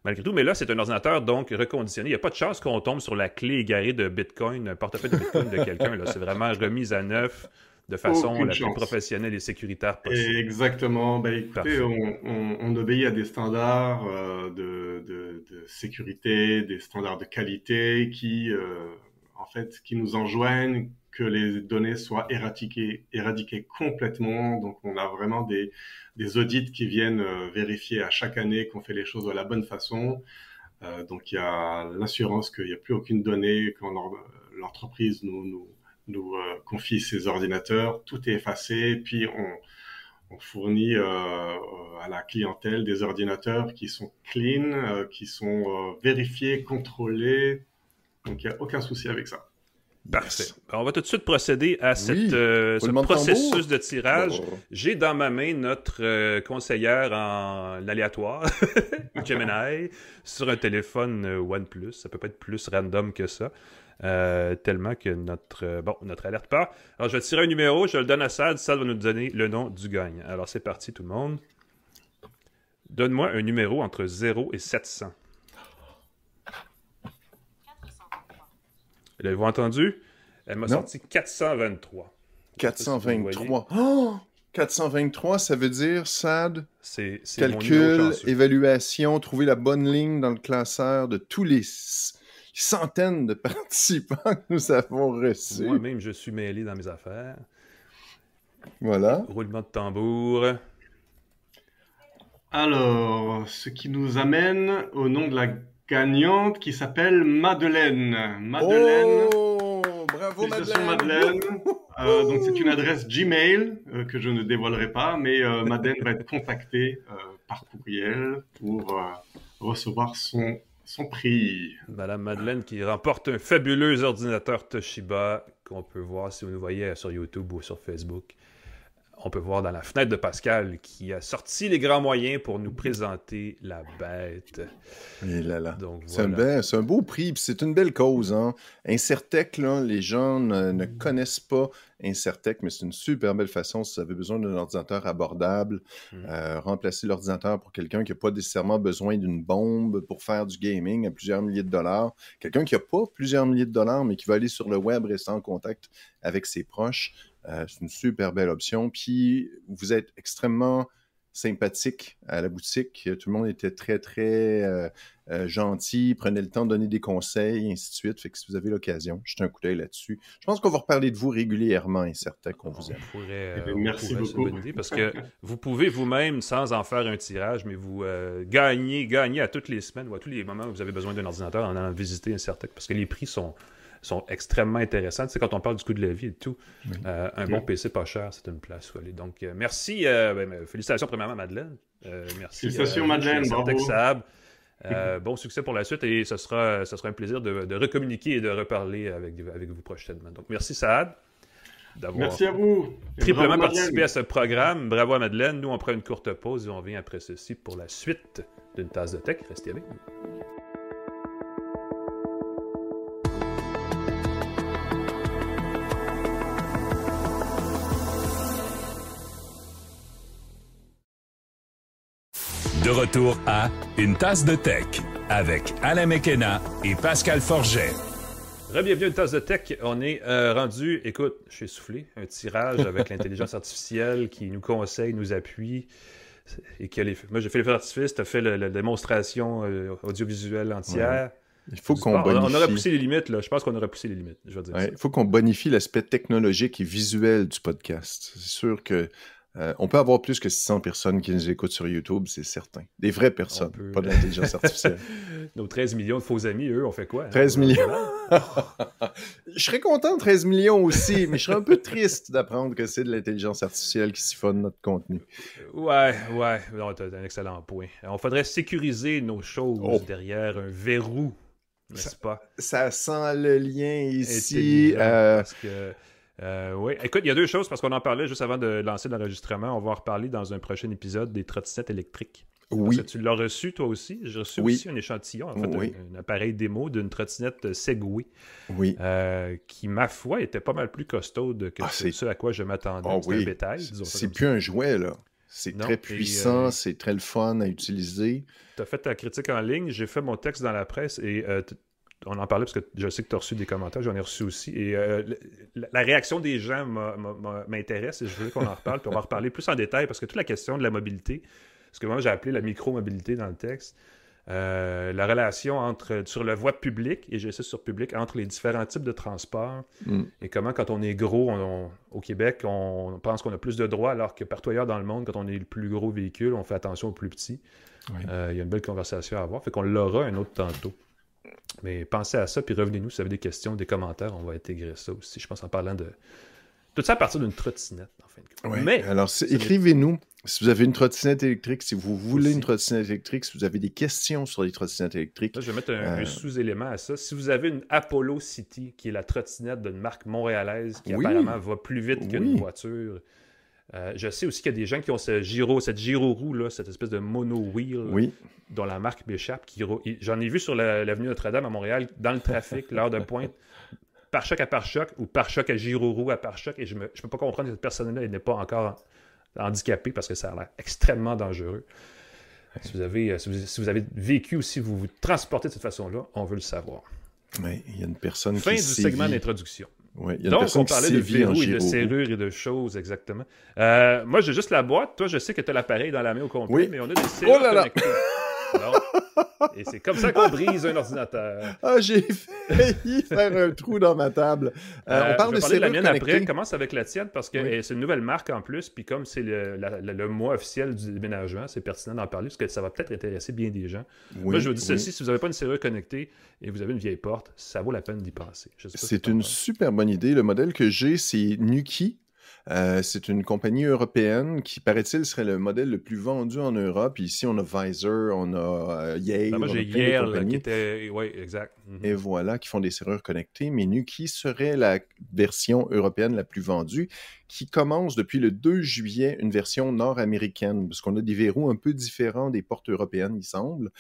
malgré tout. Mais là, c'est un ordinateur donc reconditionné. Il n'y a pas de chance qu'on tombe sur la clé égarée de Bitcoin, un portefeuille de Bitcoin de quelqu'un. Là. C'est vraiment remise à neuf de façon la plus professionnelle et sécuritaire possible. Exactement. Ben, écoutez, on obéit à des standards de sécurité, des standards de qualité qui nous enjoignent que les données soient éradiquées complètement. Donc, on a vraiment des audits qui viennent vérifier à chaque année qu'on fait les choses de la bonne façon. Donc, il y a l'assurance qu'il n'y a plus aucune donnée quand l'entreprise nous confie ses ordinateurs. Tout est effacé. Puis, on fournit à la clientèle des ordinateurs qui sont clean, qui sont vérifiés, contrôlés. Donc, il n'y a aucun souci avec ça. Parfait. On va tout de suite procéder à ce processus de tirage. J'ai dans ma main notre conseillère en aléatoire, Gemini, sur un téléphone OnePlus. Ça peut pas être plus random que ça. Tellement que notre alerte part. Alors, je vais tirer un numéro, je le donne à Sad. Sad va nous donner le nom du gagnant. Alors, c'est parti, tout le monde. Donne-moi un numéro entre 0 et 700. L'avez-vous entendu? Elle m'a sorti 423. 423. Oh! 423, ça veut dire, Sad, c'est calcul, évaluation, trouver la bonne ligne dans le classeur de tous les centaines de participants que nous avons reçus. Moi-même, je suis mêlé dans mes affaires. Voilà. Roulement de tambour. Alors, ce qui nous amène au nom de la gagnante qui s'appelle Madeleine. Madeleine. Oh, bravo Madeleine. Donc c'est une adresse Gmail que je ne dévoilerai pas, mais Madeleine va être contactée par courriel pour recevoir son prix. Madame Madeleine qui remporte un fabuleux ordinateur Toshiba qu'on peut voir si vous nous voyez sur YouTube ou sur Facebook. On peut voir dans la fenêtre de Pascal qui a sorti les grands moyens pour nous présenter la bête. Et là là. Donc, voilà. C'est un beau prix, puis c'est une belle cause. Hein? Incertec, là, les gens ne connaissent pas Incertec, mais c'est une super belle façon, si vous avez besoin d'un ordinateur abordable, remplacer l'ordinateur pour quelqu'un qui n'a pas nécessairement besoin d'une bombe pour faire du gaming à plusieurs milliers de dollars. Quelqu'un qui n'a pas plusieurs milliers de dollars, mais qui va aller sur le web, rester en contact avec ses proches. C'est une super belle option. Puis, vous êtes extrêmement sympathique à la boutique. Tout le monde était très, très gentil, prenait le temps de donner des conseils, et ainsi de suite. Fait que si vous avez l'occasion, jetez un coup d'œil là-dessus. Je pense qu'on va reparler de vous régulièrement, et certain qu'on vous aime. Merci beaucoup. C'est une bonne idée parce que vous pouvez vous-même, sans en faire un tirage, mais vous gagner à toutes les semaines ou à tous les moments où vous avez besoin d'un ordinateur en allant visiter Incertec parce que les prix sont sont extrêmement intéressantes. Tu sais, quand on parle du coût de la vie et tout, un bon PC pas cher, c'est une place. Donc, merci. Félicitations premièrement, Madeleine. Merci. Félicitations, Madeleine. Bravo. Saab. Bon succès pour la suite et ce sera un plaisir de recommuniquer et de reparler avec vous prochainement. Donc, merci, Saad, d'avoir merci à vous. triplement participé à ce programme. Bravo à Madeleine. Nous, on prend une courte pause et on vient après ceci pour la suite d'une tasse de tech. Restez avec nous. De retour à Une tasse de tech avec Alain McKenna et Pascal Forget. Bienvenue à Une tasse de tech. On est rendu, écoute, je suis essoufflé, un tirage avec l'intelligence artificielle qui nous conseille, nous appuie. Et moi, j'ai fait les feux d'artifice, tu as fait la démonstration audiovisuelle entière. Ouais. Il faut qu'on bonifie. On aurait poussé les limites, là. Je pense qu'on aurait poussé les limites. Je veux dire il faut qu'on bonifie l'aspect technologique et visuel du podcast. C'est sûr que on peut avoir plus que 600 personnes qui nous écoutent sur YouTube, c'est certain. Des vraies personnes, pas de l'intelligence artificielle. Nos 13 millions de faux amis, eux, on fait quoi? 13 millions? Je serais content de 13 millions aussi, mais je serais un peu triste d'apprendre que c'est de l'intelligence artificielle qui siphonne notre contenu. Ouais. Non, t'as un excellent point. On faudrait sécuriser nos choses derrière un verrou, n'est-ce pas? Ça sent le lien ici. Parce que... oui, écoute, il y a deux choses, parce qu'on en parlait juste avant de lancer l'enregistrement. On va en reparler dans un prochain épisode des trottinettes électriques. Oui. Parce que tu l'as reçu, toi aussi. J'ai reçu aussi un échantillon, en fait, un appareil démo d'une trottinette Segway. Oui. Qui, ma foi, était pas mal plus costaud que ce à quoi je m'attendais. Oh, c'était un bétail, disons ça. C'est plus un jouet, là. C'est très puissant, c'est très le fun à utiliser. Tu as fait ta critique en ligne, j'ai fait mon texte dans la presse et... on en parlait parce que je sais que tu as reçu des commentaires, j'en ai reçu aussi. Et la réaction des gens m'intéresse et je voulais qu'on en reparle. Puis on va en reparler plus en détail parce que toute la question de la mobilité, ce que moi j'ai appelé la micro-mobilité dans le texte, la relation sur la voie publique, et j'insiste sur public, entre les différents types de transports et comment quand on est gros au Québec, on pense qu'on a plus de droits alors que partout ailleurs dans le monde, quand on est le plus gros véhicule, on fait attention aux plus petits. Il y a une belle conversation à avoir. Fait qu'on l'aura un autre tantôt. Mais pensez à ça, puis revenez-nous si vous avez des questions, des commentaires, on va intégrer ça aussi, je pense, en parlant de... Tout ça à partir d'une trottinette, en fin de compte. Oui. Mais alors, écrivez-nous si vous avez une trottinette électrique, si vous voulez une trottinette électrique, si vous avez des questions sur les trottinettes électriques. Là, je vais mettre un sous-élément à ça. Si vous avez une Apollo City, qui est la trottinette d'une marque montréalaise, qui apparemment va plus vite qu'une voiture... je sais aussi qu'il y a des gens qui ont cette giro-roue, là, cette espèce de mono-wheel dont la marque m'échappe. J'en ai vu sur l'avenue Notre-Dame à Montréal, dans le trafic, l'heure de pointe, pare-choc à pare-choc ou pare-choc à giro-roue à pare-choc. Et je ne peux pas comprendre que cette personne-là n'est pas encore handicapée parce que ça a l'air extrêmement dangereux. Si vous avez vécu ou si vous vous transportez de cette façon-là, on veut le savoir. Mais il y a une personne fin du segment d'introduction. Ouais, y a donc, on parlait de verrous et de serrures et de choses, exactement. Moi, j'ai juste la boîte. Toi, je sais que tu as l'appareil dans la main au complet, mais on a des serrures connectées. Et c'est comme ça qu'on brise un ordinateur. Ah, j'ai failli faire un trou dans ma table. On parle de la mienne connectées. Après. Commence avec la tienne parce que c'est une nouvelle marque en plus. Puis comme c'est le mois officiel du déménagement, c'est pertinent d'en parler parce que ça va peut-être intéresser bien des gens. Moi, je vous dis ceci, si vous n'avez pas une serrure connectée et vous avez une vieille porte, ça vaut la peine d'y penser. C'est une super bonne idée. Le modèle que j'ai, c'est Nuki. C'est une compagnie européenne qui, paraît-il, serait le modèle le plus vendu en Europe. Ici, on a Visor, on a Yale. Moi, j'ai Yale qui était... Oui, exact. Et voilà, qui font des serrures connectées. Mais Nuki serait la version européenne la plus vendue, qui commence depuis le 2 juillet une version nord-américaine, parce qu'on a des verrous un peu différents des portes européennes, il semble.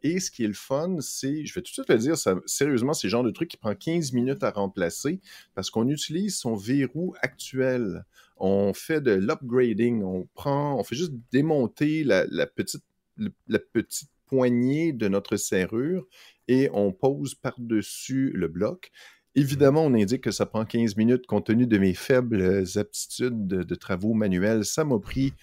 Et ce qui est le fun, c'est, je vais tout de suite le dire, sérieusement, c'est le genre de truc qui prend 15 minutes à remplacer, parce qu'on utilise son verrou actuel. On fait de l'upgrading, on fait juste démonter la petite poignée de notre serrure et on pose par-dessus le bloc. Évidemment, on indique que ça prend 15 minutes compte tenu de mes faibles aptitudes de travaux manuels. Ça m'a pris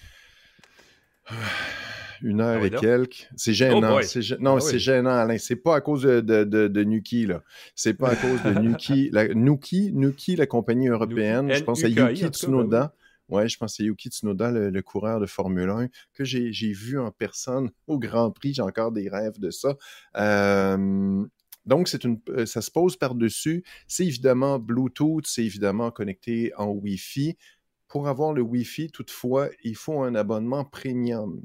1 heure et quelques. C'est gênant. C'est gênant, Alain. C'est pas à cause de Nuki, là. C'est pas à cause de Nuki. Nuki, la compagnie européenne. Je pense à Yuki Tsunoda. Ouais, je pense à Yuki Tsunoda, le coureur de Formule 1, que j'ai vu en personne au Grand Prix. J'ai encore des rêves de ça. Donc, ça se pose par-dessus. C'est évidemment Bluetooth, c'est évidemment connecté en Wi-Fi. Pour avoir le Wi-Fi, toutefois, il faut un abonnement premium.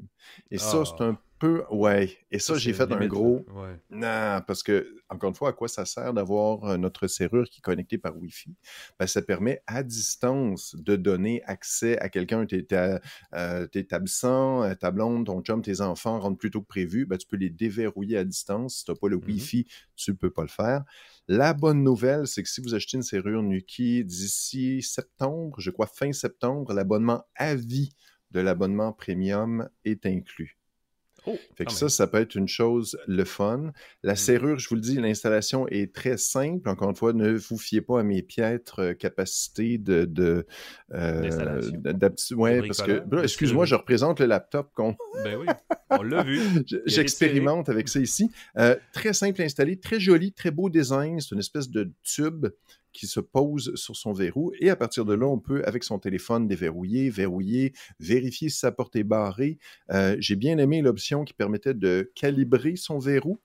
Et ça, c'est un peu... Ouais. Et ça, j'ai fait un gros... Ouais. Non, parce que, encore une fois, à quoi ça sert d'avoir notre serrure qui est connectée par Wi-Fi? Ben, ça permet, à distance, de donner accès à quelqu'un. T'es absent, ta blonde, ton chum, tes enfants rentrent plus tôt que prévu. Ben, tu peux les déverrouiller à distance. Si tu n'as pas le Wi-Fi, tu ne peux pas le faire. La bonne nouvelle, c'est que si vous achetez une serrure Nuki d'ici septembre, je crois fin septembre, l'abonnement à vie de l'abonnement premium est inclus. Fait que ça peut être une chose le fun. La serrure, je vous le dis, l'installation est très simple. Encore une fois, ne vous fiez pas à mes piètres capacités d'installation. Ouais, parce que, excuse-moi, je représente le laptop Ben oui, on l'a vu. J'expérimente avec ça ici. Très simple à installer, très joli, très beau design. C'est une espèce de tube qui se pose sur son verrou et à partir de là, on peut, avec son téléphone, déverrouiller, verrouiller, vérifier si sa porte est barrée. J'ai bien aimé l'option qui permettait de calibrer son verrou.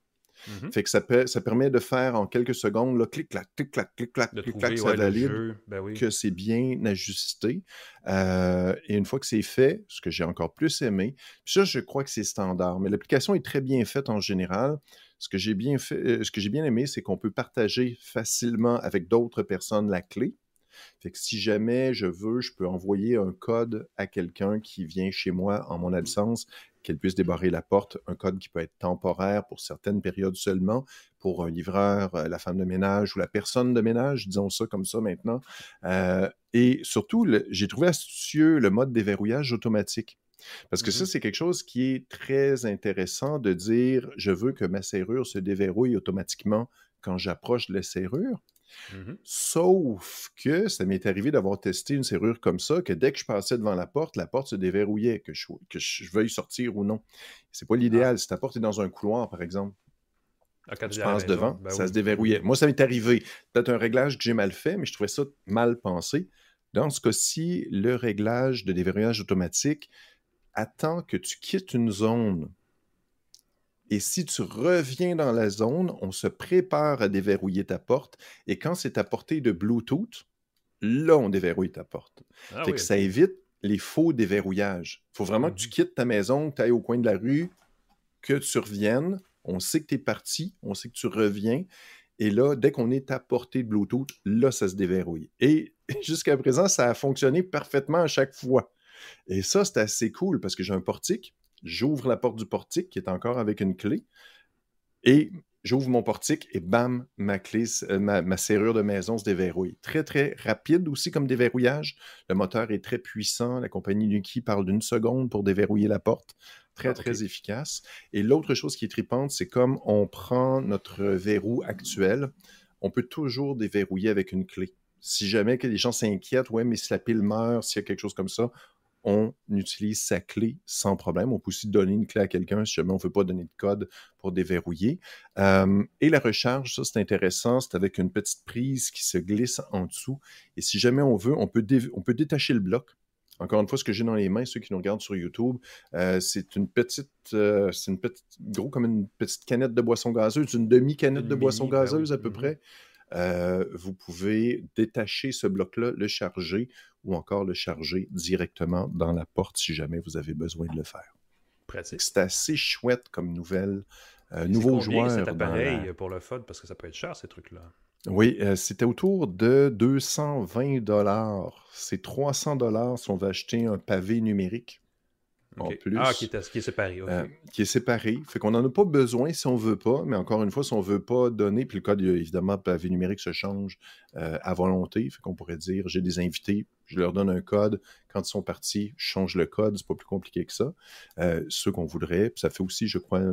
Fait que ça permet de faire en quelques secondes, là, clic-clac, clic-clac, clic-clac, clic-clac, ça valide que c'est bien ajusté. Et une fois que c'est fait, ce que j'ai encore plus aimé, puis ça, je crois que c'est standard, mais l'application est très bien faite en général. Ce que j'ai bien aimé, c'est qu'on peut partager facilement avec d'autres personnes la clé. Fait que si jamais je peux envoyer un code à quelqu'un qui vient chez moi en mon absence, qu'elle puisse débarrer la porte, un code qui peut être temporaire pour certaines périodes seulement, pour un livreur, la femme de ménage ou la personne de ménage, disons ça comme ça maintenant. Et surtout, j'ai trouvé astucieux le mode déverrouillage automatique. Parce que ça, c'est quelque chose qui est très intéressant de dire « je veux que ma serrure se déverrouille automatiquement quand j'approche de la serrure ». Sauf que ça m'est arrivé d'avoir testé une serrure comme ça, que dès que je passais devant la porte se déverrouillait, que je veuille sortir ou non. C'est pas l'idéal. Si ta porte est dans un couloir, par exemple, tu passes devant, ça se déverrouillait. Moi, ça m'est arrivé. Peut-être un réglage que j'ai mal fait, mais je trouvais ça mal pensé. Dans ce cas-ci, le réglage de déverrouillage automatique attend que tu quittes une zone. Et si tu reviens dans la zone, on se prépare à déverrouiller ta porte. Et quand c'est à portée de Bluetooth, là, on déverrouille ta porte. Fait que ça évite les faux déverrouillages. Il faut vraiment que tu quittes ta maison, que tu ailles au coin de la rue, que tu reviennes. On sait que tu es parti, on sait que tu reviens. Et là, dès qu'on est à portée de Bluetooth, là, ça se déverrouille. Et jusqu'à présent, ça a fonctionné parfaitement à chaque fois. Et ça, c'est assez cool parce que j'ai un portique. J'ouvre la porte du portique qui est encore avec une clé et j'ouvre mon portique et bam, ma serrure de maison se déverrouille. Très, très rapide aussi comme déverrouillage. Le moteur est très puissant. La compagnie Nuki parle d'1 seconde pour déverrouiller la porte. Très, très efficace. Et l'autre chose qui est tripante, c'est comme on prend notre verrou actuel, on peut toujours déverrouiller avec une clé. Si jamais que les gens s'inquiètent, ouais, mais si la pile meurt, s'il y a quelque chose comme ça, on utilise sa clé sans problème. On peut aussi donner une clé à quelqu'un si jamais on ne veut pas donner de code pour déverrouiller. Et la recharge, ça c'est intéressant, c'est avec une petite prise qui se glisse en dessous. Et si jamais on veut, on peut détacher le bloc. Encore une fois, ce que j'ai dans les mains, ceux qui nous regardent sur YouTube, c'est une petite, gros comme une petite canette de boisson gazeuse, une demi-canette de boisson gazeuse à peu près. Vous pouvez détacher ce bloc-là, le charger ou encore le charger directement dans la porte si jamais vous avez besoin de le faire. Pratique. C'est assez chouette comme nouvelle. Nouveau joueur. C'est appareil pour le fun parce que ça peut être cher ces trucs-là. Oui, c'était autour de 220 $. C'est 300 $ si on veut acheter un pavé numérique. En plus. Qui est séparé. Qui est séparé. Fait qu'on n'en a pas besoin si on ne veut pas, mais encore une fois, si on ne veut pas donner, puis le code, évidemment, pavé numérique se change à volonté. Fait qu'on pourrait dire, j'ai des invités, je leur donne un code. Quand ils sont partis, je change le code. C'est pas plus compliqué que ça. Ceux qu'on voudrait. Puis ça fait aussi, je crois,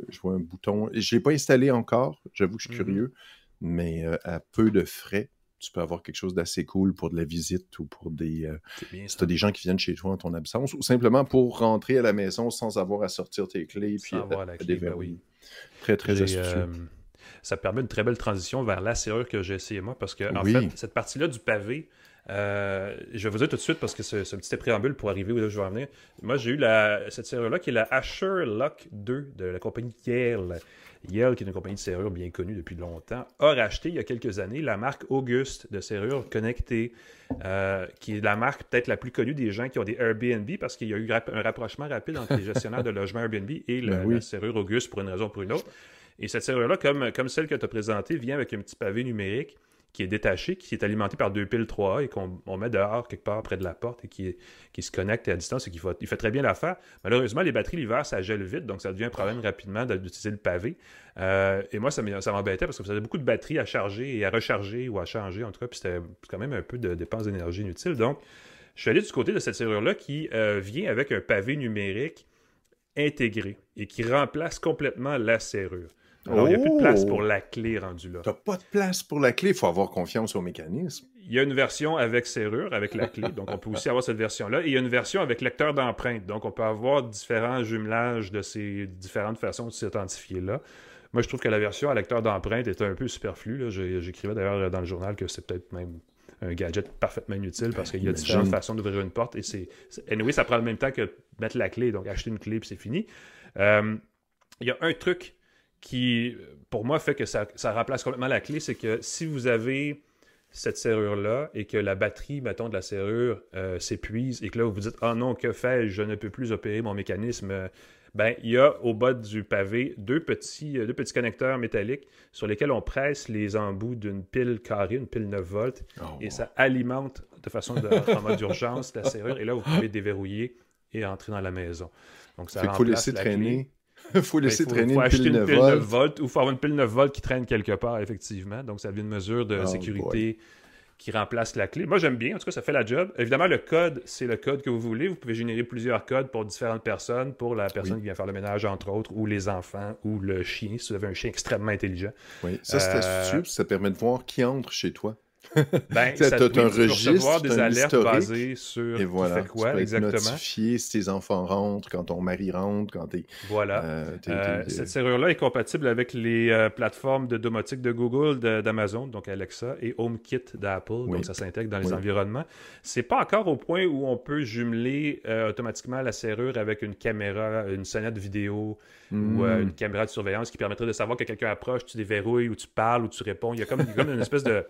je vois un bouton. Je ne l'ai pas installé encore. J'avoue que je suis curieux. Mais à peu de frais, tu peux avoir quelque chose d'assez cool pour de la visite ou pour des... si tu as des gens qui viennent chez toi en ton absence ou simplement pour rentrer à la maison sans avoir à sortir tes clés puis à déverrouiller. Très, très astucieux. ça permet une très belle transition vers la serrure que j'ai essayé moi, parce que en fait, cette partie-là du pavé, je vais vous dire tout de suite, parce que c'est un petit préambule pour arriver où là, je vais en venir. Moi, j'ai eu cette serrure-là qui est la Asher Lock 2 de la compagnie Yale. Yale, qui est une compagnie de serrure bien connue depuis longtemps, a racheté il y a quelques années la marque Auguste de serrure connectée, qui est la marque peut-être la plus connue des gens qui ont des Airbnb, parce qu'il y a eu un rapprochement rapide entre les gestionnaires de logements Airbnb et la serrure Auguste pour une raison ou pour une autre. Et cette serrure-là, comme celle que tu as présentée, vient avec un petit pavé numérique qui est détaché, qui est alimenté par 2 piles 3A et qu'on met dehors quelque part près de la porte et qui se connecte à distance et il fait très bien l'affaire. Malheureusement, les batteries l'hiver, ça gèle vite, donc ça devient un problème rapidement d'utiliser le pavé. Et moi, ça m'embêtait parce que vous avez beaucoup de batteries à charger et à recharger ou à changer, en tout cas, puis c'était quand même un peu de dépenses d'énergie inutiles. Donc, je suis allé du côté de cette serrure-là qui vient avec un pavé numérique intégré et qui remplace complètement la serrure. Alors, il n'y a plus de place pour la clé rendue là. Tu n'as pas de place pour la clé. Il faut avoir confiance au mécanisme. Il y a une version avec serrure, avec la clé. Donc, on peut aussi avoir cette version-là. Et il y a une version avec lecteur d'empreintes. Donc, on peut avoir différents jumelages de ces différentes façons de s'identifier là. Moi, je trouve que la version à lecteur d'empreintes est un peu superflue. J'écrivais d'ailleurs dans le journal que c'est peut-être même un gadget parfaitement inutile parce qu'il y a différentes façons d'ouvrir une porte. Et anyway, ça prend le même temps que mettre la clé. Donc, acheter une clé, puis c'est fini. Il y a un truc qui, pour moi, fait que ça remplace complètement la clé, c'est que si vous avez cette serrure-là et que la batterie, mettons, de la serrure s'épuise et que là, vous vous dites « Ah non, que fais-je? Je ne peux plus opérer mon mécanisme. » Ben, il y a au bas du pavé deux petits connecteurs métalliques sur lesquels on presse les embouts d'une pile carrée, une pile 9 volts, et ça alimente de façon en mode d'urgence la serrure, et là, vous pouvez déverrouiller et entrer dans la maison. Donc, ça remplace faut laisser la traîner. Il faut laisser traîner une pile 9 volts. Ou il faut avoir une pile 9 volts qui traîne quelque part, effectivement. Donc, ça devient une mesure de sécurité qui remplace la clé. Moi, j'aime bien. En tout cas, ça fait la job. Évidemment, le code, c'est le code que vous voulez. Vous pouvez générer plusieurs codes pour différentes personnes, pour la personne qui vient faire le ménage, entre autres, ou les enfants, ou le chien, si vous avez un chien extrêmement intelligent. Oui, ça, c'est astucieux. Ça permet de voir qui entre chez toi. Ben, tu as un registre, recevoir des alertes basées sur et voilà, qui fait quoi, tu peux exactement. notifier si tes enfants rentrent, quand ton mari rentre, quand t'es... Voilà. Cette serrure-là est compatible avec les plateformes de domotique de Google, d'Amazon, donc Alexa, et HomeKit d'Apple, donc ça s'intègre dans les environnements. C'est pas encore au point où on peut jumeler automatiquement la serrure avec une caméra, une sonnette vidéo ou une caméra de surveillance qui permettrait de savoir que quelqu'un approche, tu déverrouilles, ou tu parles, ou tu réponds. Il y a comme une espèce de...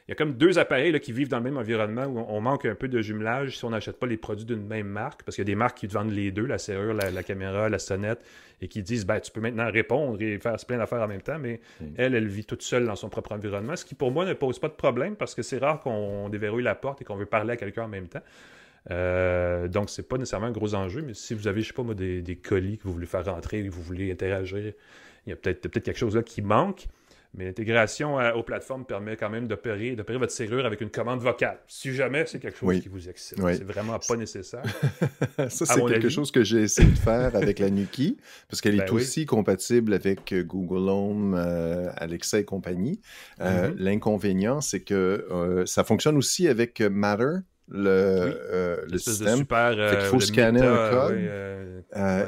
Il y a comme deux appareils là, qui vivent dans le même environnement où on manque un peu de jumelage si on n'achète pas les produits d'une même marque, parce qu'il y a des marques qui vendent les deux, la serrure, la caméra, la sonnette, et qui disent tu peux maintenant répondre et faire plein d'affaires en même temps, mais elle vit toute seule dans son propre environnement, ce qui pour moi ne pose pas de problème parce que c'est rare qu'on déverrouille la porte et qu'on veut parler à quelqu'un en même temps. Donc, c'est pas nécessairement un gros enjeu, mais si vous avez, je sais pas moi, des colis que vous voulez faire rentrer et que vous voulez interagir, il y a peut-être quelque chose là qui manque. Mais l'intégration aux plateformes permet quand même d'opérer votre serrure avec une commande vocale. Si jamais c'est quelque chose qui vous excite. C'est vraiment pas nécessaire. Ça, c'est quelque chose que j'ai essayé de faire avec la Nuki, parce qu'elle est aussi compatible avec Google Home, Alexa et compagnie. L'inconvénient, c'est que ça fonctionne aussi avec Matter, le système. Super, fait qu'il faut scanner un code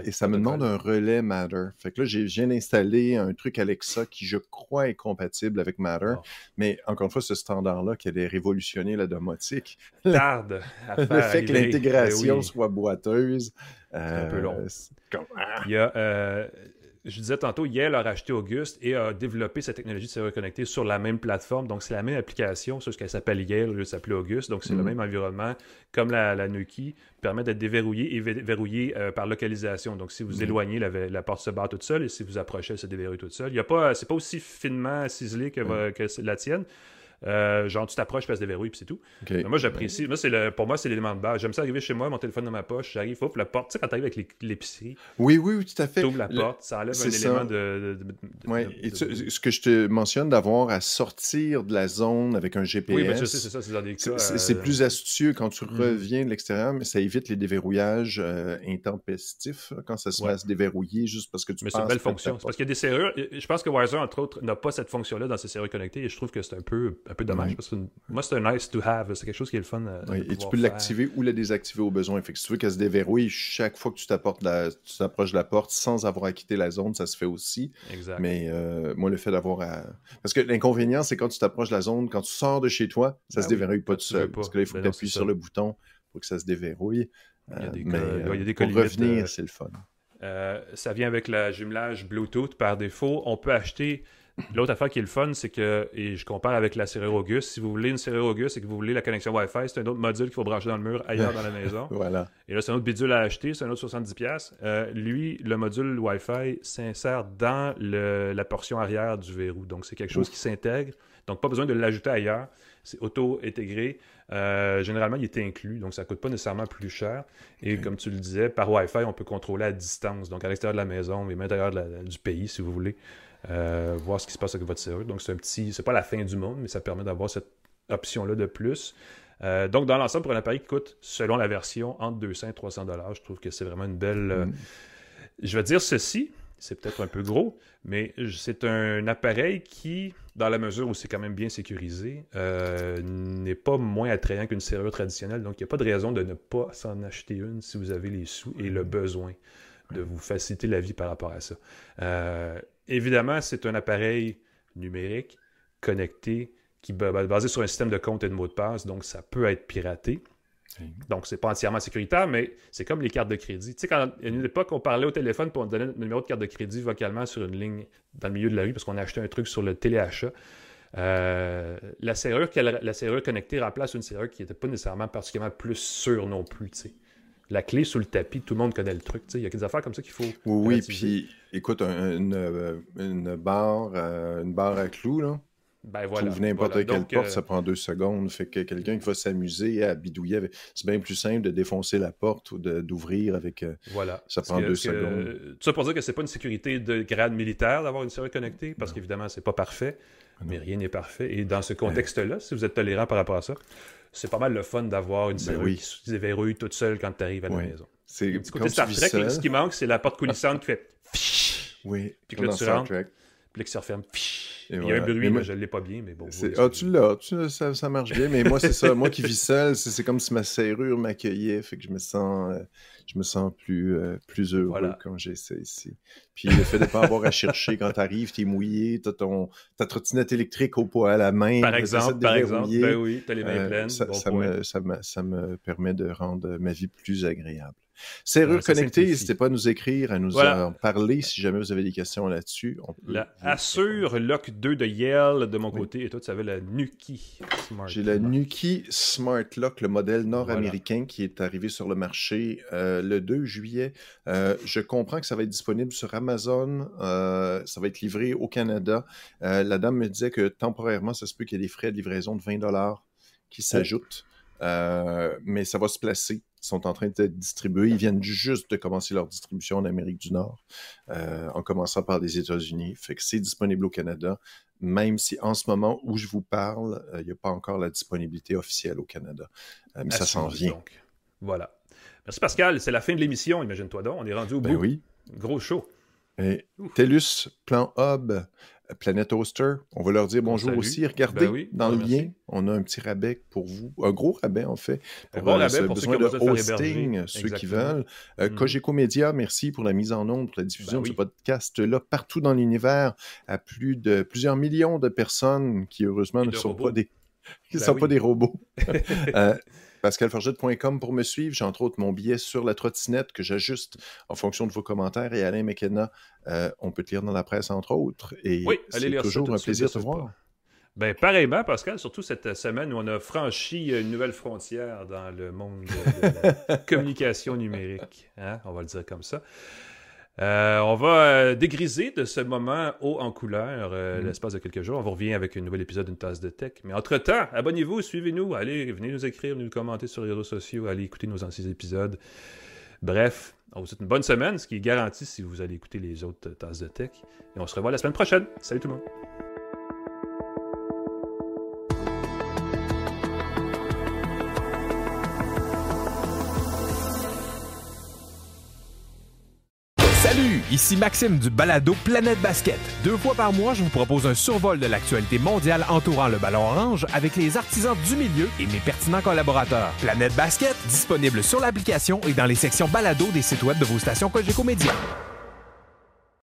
et ça me demande un relais Matter. Fait que là, je viens d'installer un truc Alexa qui, je crois, est compatible avec Matter. Mais encore une fois, ce standard-là qui allait révolutionner la domotique. Tarde à faire. Le fait que l'intégration soit boiteuse. C'est un peu long. Il y a... Je disais tantôt, Yale a racheté Auguste et a développé cette technologie de serrure connectée sur la même plateforme. Donc, c'est la même application, sauf qu'elle s'appelle Yale au lieu de s'appeler Auguste. Donc, c'est le même environnement. Comme la Nuki permet d'être déverrouillée et verrouillée par localisation. Donc, si vous éloignez, la porte se barre toute seule et si vous approchez, elle se déverrouille toute seule. C'est pas aussi finement ciselé que la tienne. Genre, tu t'approches, tu se déverrouille, puis c'est tout. Moi, j'apprécie. Pour moi, c'est l'élément de base. J'aime ça arriver chez moi, mon téléphone dans ma poche, j'arrive, la porte. Tu sais, quand tu arrives avec l'épicerie. Oui, tout à fait. Tu ouvres la porte, ça enlève un élément ce que je te mentionne d'avoir à sortir de la zone avec un GPS. Oui, mais je sais, c'est ça, c'est dans des cas. C'est plus astucieux quand tu reviens de l'extérieur, mais ça évite les déverrouillages intempestifs quand ça se met à se déverrouiller juste parce que tu passes. Mais c'est une belle fonction. C'est parce qu'il y a des serrures. Je pense que Wiser, entre autres, n'a pas cette fonction-là dans ses serrures connectées et je trouve que c'est un peu un peu dommage. Parce que moi, c'est un nice to have. C'est quelque chose qui est le fun. Et tu peux l'activer ou le désactiver au besoin. Fait que si tu veux qu'elle se déverrouille, chaque fois que tu t'approches de la porte sans avoir à quitter la zone, ça se fait aussi. Exact. Mais moi, le fait d'avoir à... Parce que l'inconvénient, c'est quand tu t'approches de la zone, quand tu sors de chez toi, ça se déverrouille pas tout seul. Parce que là, il faut que tu appuies sur le bouton pour que ça se déverrouille. Il y a des pour revenir, c'est le fun. Ça vient avec le jumelage Bluetooth par défaut. On peut acheter... L'autre affaire qui est le fun, c'est que, et je compare avec la serrure Auguste, si vous voulez une serrure Auguste et que vous voulez la connexion Wi-Fi, c'est un autre module qu'il faut brancher dans le mur ailleurs dans la maison. Voilà. Et là, c'est un autre bidule à acheter, c'est un autre 70$. Lui, le module Wi-Fi s'insère dans la portion arrière du verrou. Donc, c'est quelque chose qui s'intègre. Donc, pas besoin de l'ajouter ailleurs. C'est auto-intégré. Généralement, il est inclus, donc ça ne coûte pas nécessairement plus cher. Et comme tu le disais, par Wi-Fi, on peut contrôler à distance, donc à l'extérieur de la maison, mais même à l'intérieur du pays, si vous voulez. Voir ce qui se passe avec votre serrure. Donc, c'est pas la fin du monde, mais ça permet d'avoir cette option-là de plus. Donc, dans l'ensemble, pour un appareil qui coûte, selon la version, entre 200 et 300$, je trouve que c'est vraiment une belle... Je vais dire ceci, c'est peut-être un peu gros, mais c'est un appareil qui, dans la mesure où c'est quand même bien sécurisé, n'est pas moins attrayant qu'une serrure traditionnelle. Donc, il n'y a pas de raison de ne pas s'en acheter une si vous avez les sous et le besoin de vous faciliter la vie par rapport à ça. Évidemment, c'est un appareil numérique, connecté, qui est basé sur un système de compte et de mot de passe, donc ça peut être piraté. Donc, c'est pas entièrement sécuritaire, mais c'est comme les cartes de crédit. Tu sais, à une époque, on parlait au téléphone pour on donnait le numéro de carte de crédit vocalement sur une ligne dans le milieu de la rue parce qu'on a acheté un truc sur le téléachat. La serrure connectée remplace une serrure qui n'était pas nécessairement particulièrement plus sûre non plus, tu sais. La clé sous le tapis, tout le monde connaît le truc. Il y a des affaires comme ça qu'il faut... Oui, puis écoute, une barre à clous, là. Ben voilà. Trouve n'importe quelle porte, ça prend 2 secondes. Fait que quelqu'un qui va s'amuser à bidouiller, c'est bien plus simple de défoncer la porte ou d'ouvrir avec... Ça prend 2 secondes. Tout ça pour dire que c'est pas une sécurité de grade militaire d'avoir une serrure connectée, parce qu'évidemment, c'est pas parfait, mais rien n'est parfait. Et dans ce contexte-là, si vous êtes tolérant par rapport à ça, c'est pas mal le fun d'avoir une serrure qui se déverrouille toute seule quand tu arrives à la maison. C'est un petit côté Star Trek, ce qui manque, c'est la porte coulissante qui fait... Oui, puis que là, tu rentres, puis là, qui se referme... Il y a un bruit, mais je ne l'ai pas bien, mais bon. Tu l'as, ça marche bien, mais moi, c'est ça. Moi qui vis seul, c'est comme si ma serrure m'accueillait, fait que je me sens plus heureux quand j'ai ça ici. Puis le fait de ne pas avoir à chercher quand tu arrives, tu es mouillé, tu as ta trottinette électrique au poids à la main. Par exemple, ben oui, tu as les mains pleines. Ça me permet de rendre ma vie plus agréable. Serrure connectée, n'hésitez pas à nous écrire, à nous en parler si jamais vous avez des questions là-dessus. La Assure Lock 2 de Yale de mon côté, et toi tu avais la Nuki Smart Lock. J'ai la Nuki Smart Lock, le modèle nord-américain qui est arrivé sur le marché le 2 juillet. Je comprends que ça va être disponible sur Amazon, ça va être livré au Canada. La dame me disait que temporairement, ça se peut qu'il y ait des frais de livraison de 20$ qui s'ajoutent, mais ça va se placer. Ils sont en train d'être distribués. Ils viennent juste de commencer leur distribution en Amérique du Nord, en commençant par les États-Unis. Fait que c'est disponible au Canada, même si en ce moment où je vous parle, il n'y a pas encore la disponibilité officielle au Canada. Mais ça s'en vient. Donc. Voilà. Merci Pascal. C'est la fin de l'émission, imagine-toi donc. On est rendu au bout. Oui. Gros show. TELUS, Plan Hub, Planet Hoster, on va leur dire bonjour aussi. Regardez dans le lien, on a un petit rabais pour vous, un gros rabais en fait, pour besoin de hosting, ceux qui veulent. Cogeco Média, merci pour la mise en onde, pour la diffusion de ce podcast-là partout dans l'univers, à plusieurs millions de personnes qui heureusement ne sont pas des robots. PascalForget.com pour me suivre. J'ai entre autres mon billet sur la trottinette que j'ajuste en fonction de vos commentaires. Et Alain McKenna, on peut te lire dans la presse entre autres. Et c'est toujours un plaisir de te voir. Ben, pareillement, Pascal, surtout cette semaine où on a franchi une nouvelle frontière dans le monde de la communication numérique. Hein? On va le dire comme ça. On va dégriser de ce moment haut en couleur l'espace de quelques jours. On vous revient avec un nouvel épisode d'une tasse de tech. Mais entre-temps, abonnez-vous, suivez-nous, allez, venez nous écrire, venez nous commenter sur les réseaux sociaux, allez écouter nos anciens épisodes. Bref, on vous souhaite une bonne semaine, ce qui est garanti si vous allez écouter les autres tasses de tech. Et on se revoit la semaine prochaine. Salut tout le monde! Salut, Ici Maxime du balado Planète Basket. 2 fois par mois, je vous propose un survol de l'actualité mondiale entourant le ballon orange avec les artisans du milieu et mes pertinents collaborateurs. Planète Basket, disponible sur l'application et dans les sections balado des sites web de vos stations Cogeco Média.